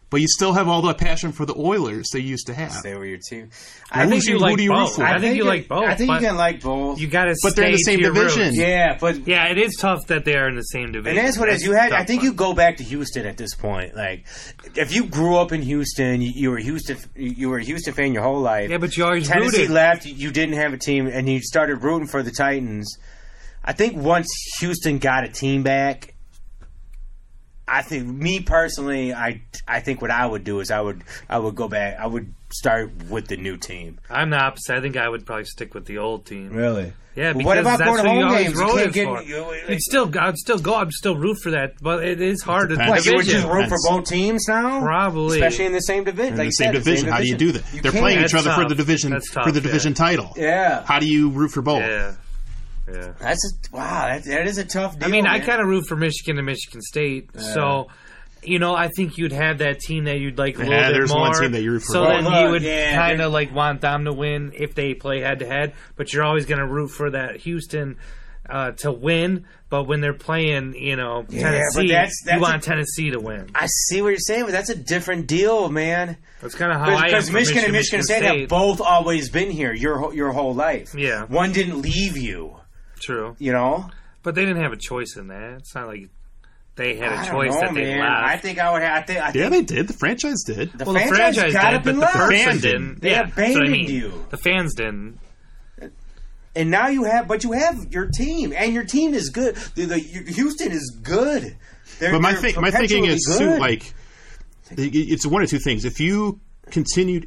But you still have all that passion for the Oilers they used to have. They were your team. I think you like both. I think you like both. I think you can like both. You got to. But they're in the same division. Yeah, but it is tough that they are in the same division. And that's what it is. I think you go back to Houston at this point. Like, if you grew up in Houston, you were a Houston fan your whole life. Yeah, but you always Tennessee rooted. left. You didn't have a team, and you started rooting for the Titans. I think once Houston got a team back. I think, me personally, I think what I would do is I would go back. I would start with the new team. I'm the opposite. I think I would probably stick with the old team. Really? Yeah. Because what about that's going to home games? I'd still go. I'd still root for that, but it is hard to. What, you would just root for both teams now? Probably, especially in the same division. Like the same division. How do you do that? They're playing each other for the division division title. Yeah. How do you root for both? Yeah. That is a tough deal. I mean, man. I kind of root for Michigan and Michigan State, so I think you'd have that team that you'd like a little bit there's more. One team that you root for. So then you would kind of like want them to win if they play head to head, but you're always going to root for that Houston to win. But when they're playing, Tennessee, you want Tennessee to win. I see what you're saying, but that's a different deal, man. That's kind of how I am. Because Michigan and Michigan State have both always been here your whole life. Yeah, one didn't leave you. True. But they didn't have a choice in that. It's not like they had a choice that they left. I think I would have. I think they did. The franchise did. The franchise got up and left. The fans didn't. They abandoned you. The fans didn't. And now you have your team, and your team is good. Houston is good. But my thinking is too, like, it's one of two things. If you continued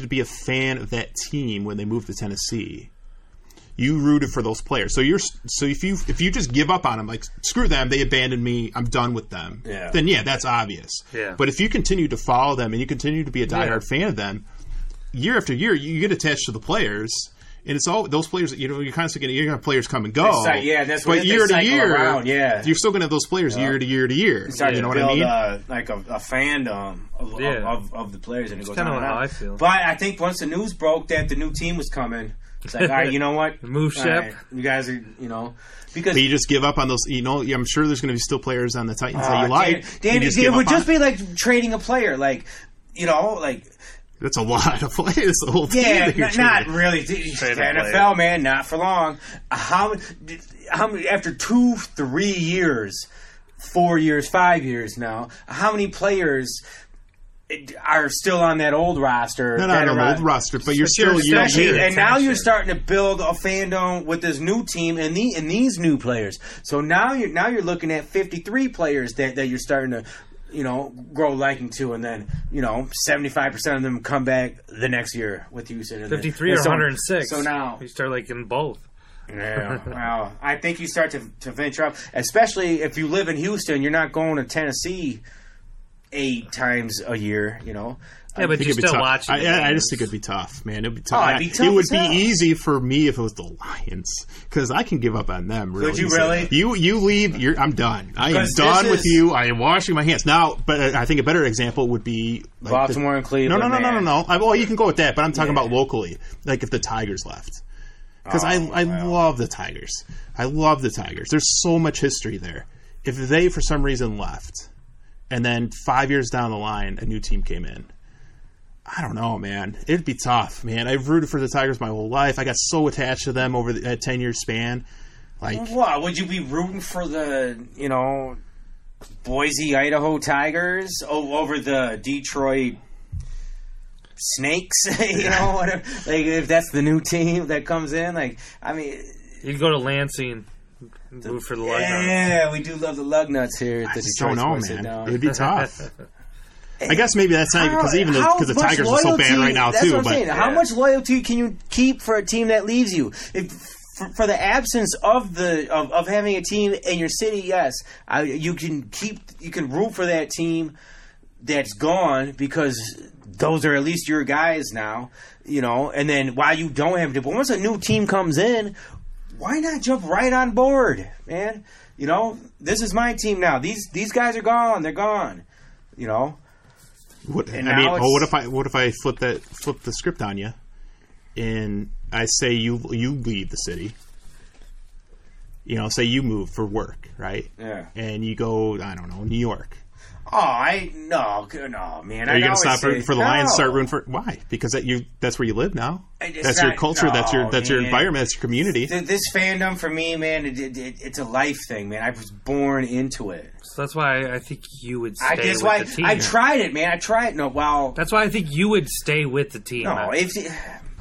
to be a fan of that team when they moved to Tennessee, you rooted for those players. So if you just give up on them, like, screw them, they abandoned me, I'm done with them. Yeah. Then that's obvious. Yeah. But if you continue to follow them and you continue to be a diehard fan of them, year after year, you get attached to the players. And it's all those players. You're constantly going to have players come and go. That's what. But year to year, around, you're still going to have those players year to year to year. You start to build, what I mean? Like a fandom of the players, and it goes kind on of and how on. I feel. But I think once the news broke that the new team was coming, it's like, all right, you know what? Move ship. Right, you guys are, because but you just give up on those. I'm sure there's going to be still players on the Titans that you like. It would just be like trading a player, like. That's a lot of players. The whole team. Yeah, not really. The NFL, man, not for long. How many? After 2, 3 years, 4 years, 5 years now, how many players are still on that old roster? Not on an old roster, but you're still and now you're starting to build a fandom with this new team and these new players. So now you're looking at 53 players that you're starting to. Grow liking to, and then 75% of them come back the next year with Houston. 53 or 106. So now you start liking both. Yeah, well, I think you start to venture up, especially if you live in Houston. You're not going to Tennessee 8 times a year. Yeah, but you're still watching. I just think it'd be tough, man. It'd be tough. It'd be tough. It would be easy for me if it was the Lions, because I can give up on them. Really, would you really? You leave. I'm done. I am done with you. I am washing my hands now. But I think a better example would be like Baltimore and Cleveland. No. Well, you can go with that, but I'm talking about locally. Like if the Tigers left, because I love the Tigers. I love the Tigers. There's so much history there. If they for some reason left, and then 5 years down the line a new team came in. I don't know, man. It'd be tough, man. I've rooted for the Tigers my whole life. I got so attached to them over that 10-year span. Like, what? Would you be rooting for the, Boise, Idaho Tigers over the Detroit Snakes? Whatever. Like, if that's the new team that comes in, you'd go to Lansing. Root for the Lugnuts. Yeah, we do love the Lugnuts here at the Detroit Sports. Man. It'd be tough. I guess maybe that's not because the Tigers are so bad right now too. But how much loyalty can you keep for a team that leaves you? If for the absence of of having a team in your city, yes, you can root for that team that's gone because those are at least your guys now, and then while you don't have to, but once a new team comes in, why not jump right on board, man? This is my team now. These guys are gone. They're gone. What if I flip the script on you, and I say you leave the city. Say you move for work, right? Yeah. And you go, I don't know, New York. Oh, no, man. Are you going to stop for the Lions? Start rooting for why? Because that's where you live now. That's your culture. That's your environment. That's your community. This fandom for me, man, it's a life thing, man. I was born into it. So that's why I think you would stay with the team. I tried it, man. That's why I think you would stay with the team. No,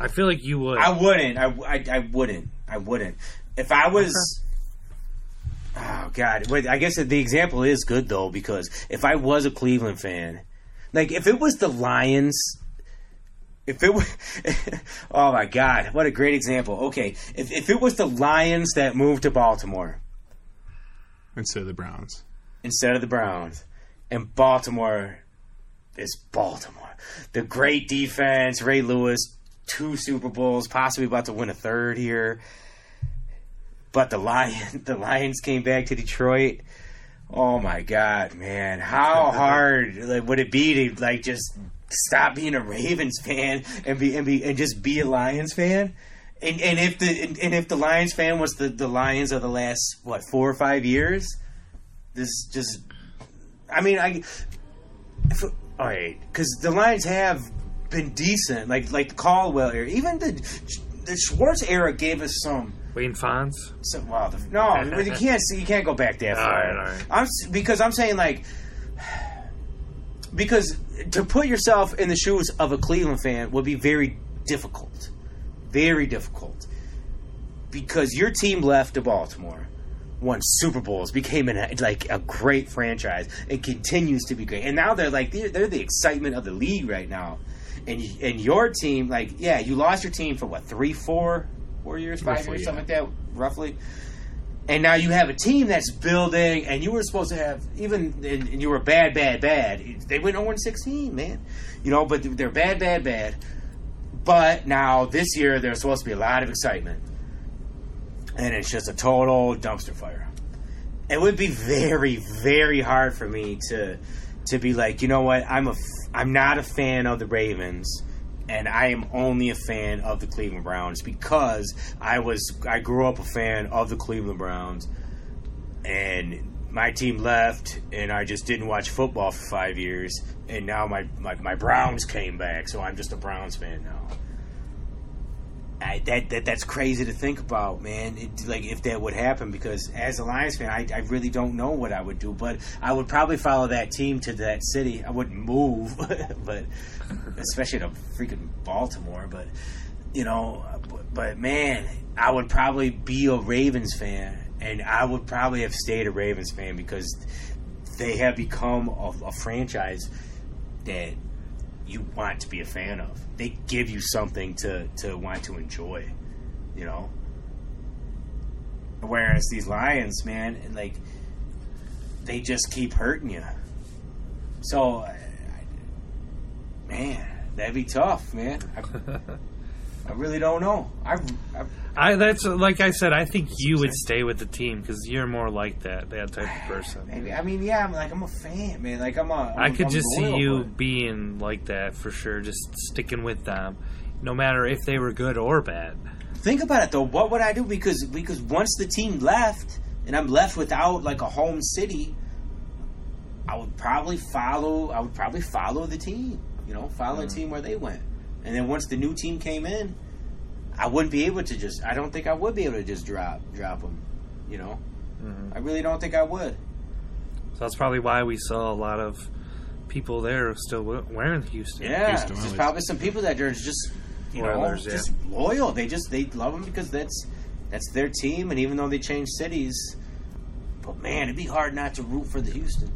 I feel like you would. I wouldn't. I wouldn't. If I was. Oh, God. Wait, I guess the example is good, though, because if I was a Cleveland fan, like, if it was the Lions, oh, my God, what a great example. Okay, if it was the Lions that moved to Baltimore. Instead of the Browns. And Baltimore is Baltimore. The great defense, Ray Lewis, 2 Super Bowls, possibly about to win a 3rd here. But the Lions came back to Detroit. Oh my God, man! How hard would it be to just stop being a Ravens fan and just be a Lions fan? And if the Lions fan was the Lions of the last 4 or 5 years, because the Lions have been decent, like the Caldwell era, even the Schwartz era gave us some. Wayne Fonz? You can't go back that far. All right. Because I'm saying, because to put yourself in the shoes of a Cleveland fan would be very difficult. Very difficult. Because your team left to Baltimore, won Super Bowls, became a great franchise, and continues to be great. And now they're the excitement of the league right now. And your team, you lost your team for 4 years, 5 years, something like that, roughly. And now you have a team that's building, and you were supposed to have, and you were bad. They went 0-16, man. But they're bad. But now this year, there's supposed to be a lot of excitement. And it's just a total dumpster fire. It would be very, very hard for me to be like, you know what, I'm not a fan of the Ravens. And I am only a fan of the Cleveland Browns because I grew up a fan of the Cleveland Browns, and my team left, and I just didn't watch football for 5 years, and now my Browns came back, so I'm just a Browns fan now. That's crazy to think about, man. If that would happen, because as a Lions fan, I really don't know what I would do, but I would probably follow that team to that city. I wouldn't move, but especially to freaking Baltimore. But man, I would probably be a Ravens fan, and I would probably have stayed a Ravens fan because they have become a franchise that you want to be a fan of. They give you something to want to enjoy, Whereas these Lions, man, they just keep hurting you. So, man, that'd be tough, man. I really don't know. That's like I said. I think you would stay with the team because you're more like that type of person. Maybe. I'm a fan, man. I could just see you being like that for sure. Just sticking with them, no matter if they were good or bad. Think about it though. What would I do? Because once the team left and I'm left without a home city, I would probably follow the team. Follow the team where they went. And then once the new team came in, I wouldn't be able to I don't think I would be able to just drop them, Mm-hmm. I really don't think I would. So that's probably why we saw a lot of people there still wearing Houston. Yeah, Houston there's probably some people that are just, just loyal. They love them because that's their team, and even though they changed cities, but man, it'd be hard not to root for the Houston.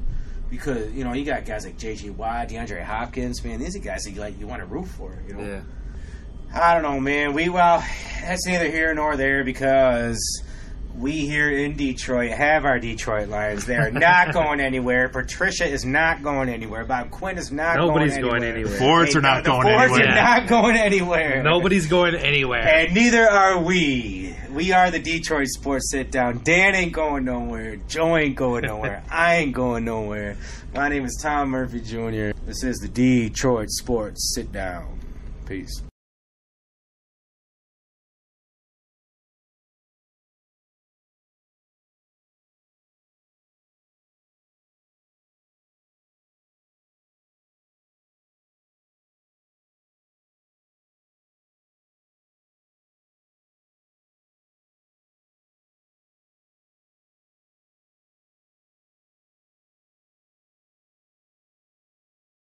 Because, you got guys like J.J. Watt, DeAndre Hopkins, man, these are guys that you want to root for, Yeah. I don't know, man. That's neither here nor there because we here in Detroit have our Detroit Lions. They are not going anywhere. Patricia is not going anywhere. Bob Quinn is not Nobody's going going anywhere. Fords are not going Fords anywhere. are not going anywhere. Nobody's going anywhere. And neither are we. We are the Detroit Sports Sit Down. Dan ain't going nowhere. Joe ain't going nowhere. I ain't going nowhere. My name is Tom Murphy Jr. This is the Detroit Sports Sit Down. Peace.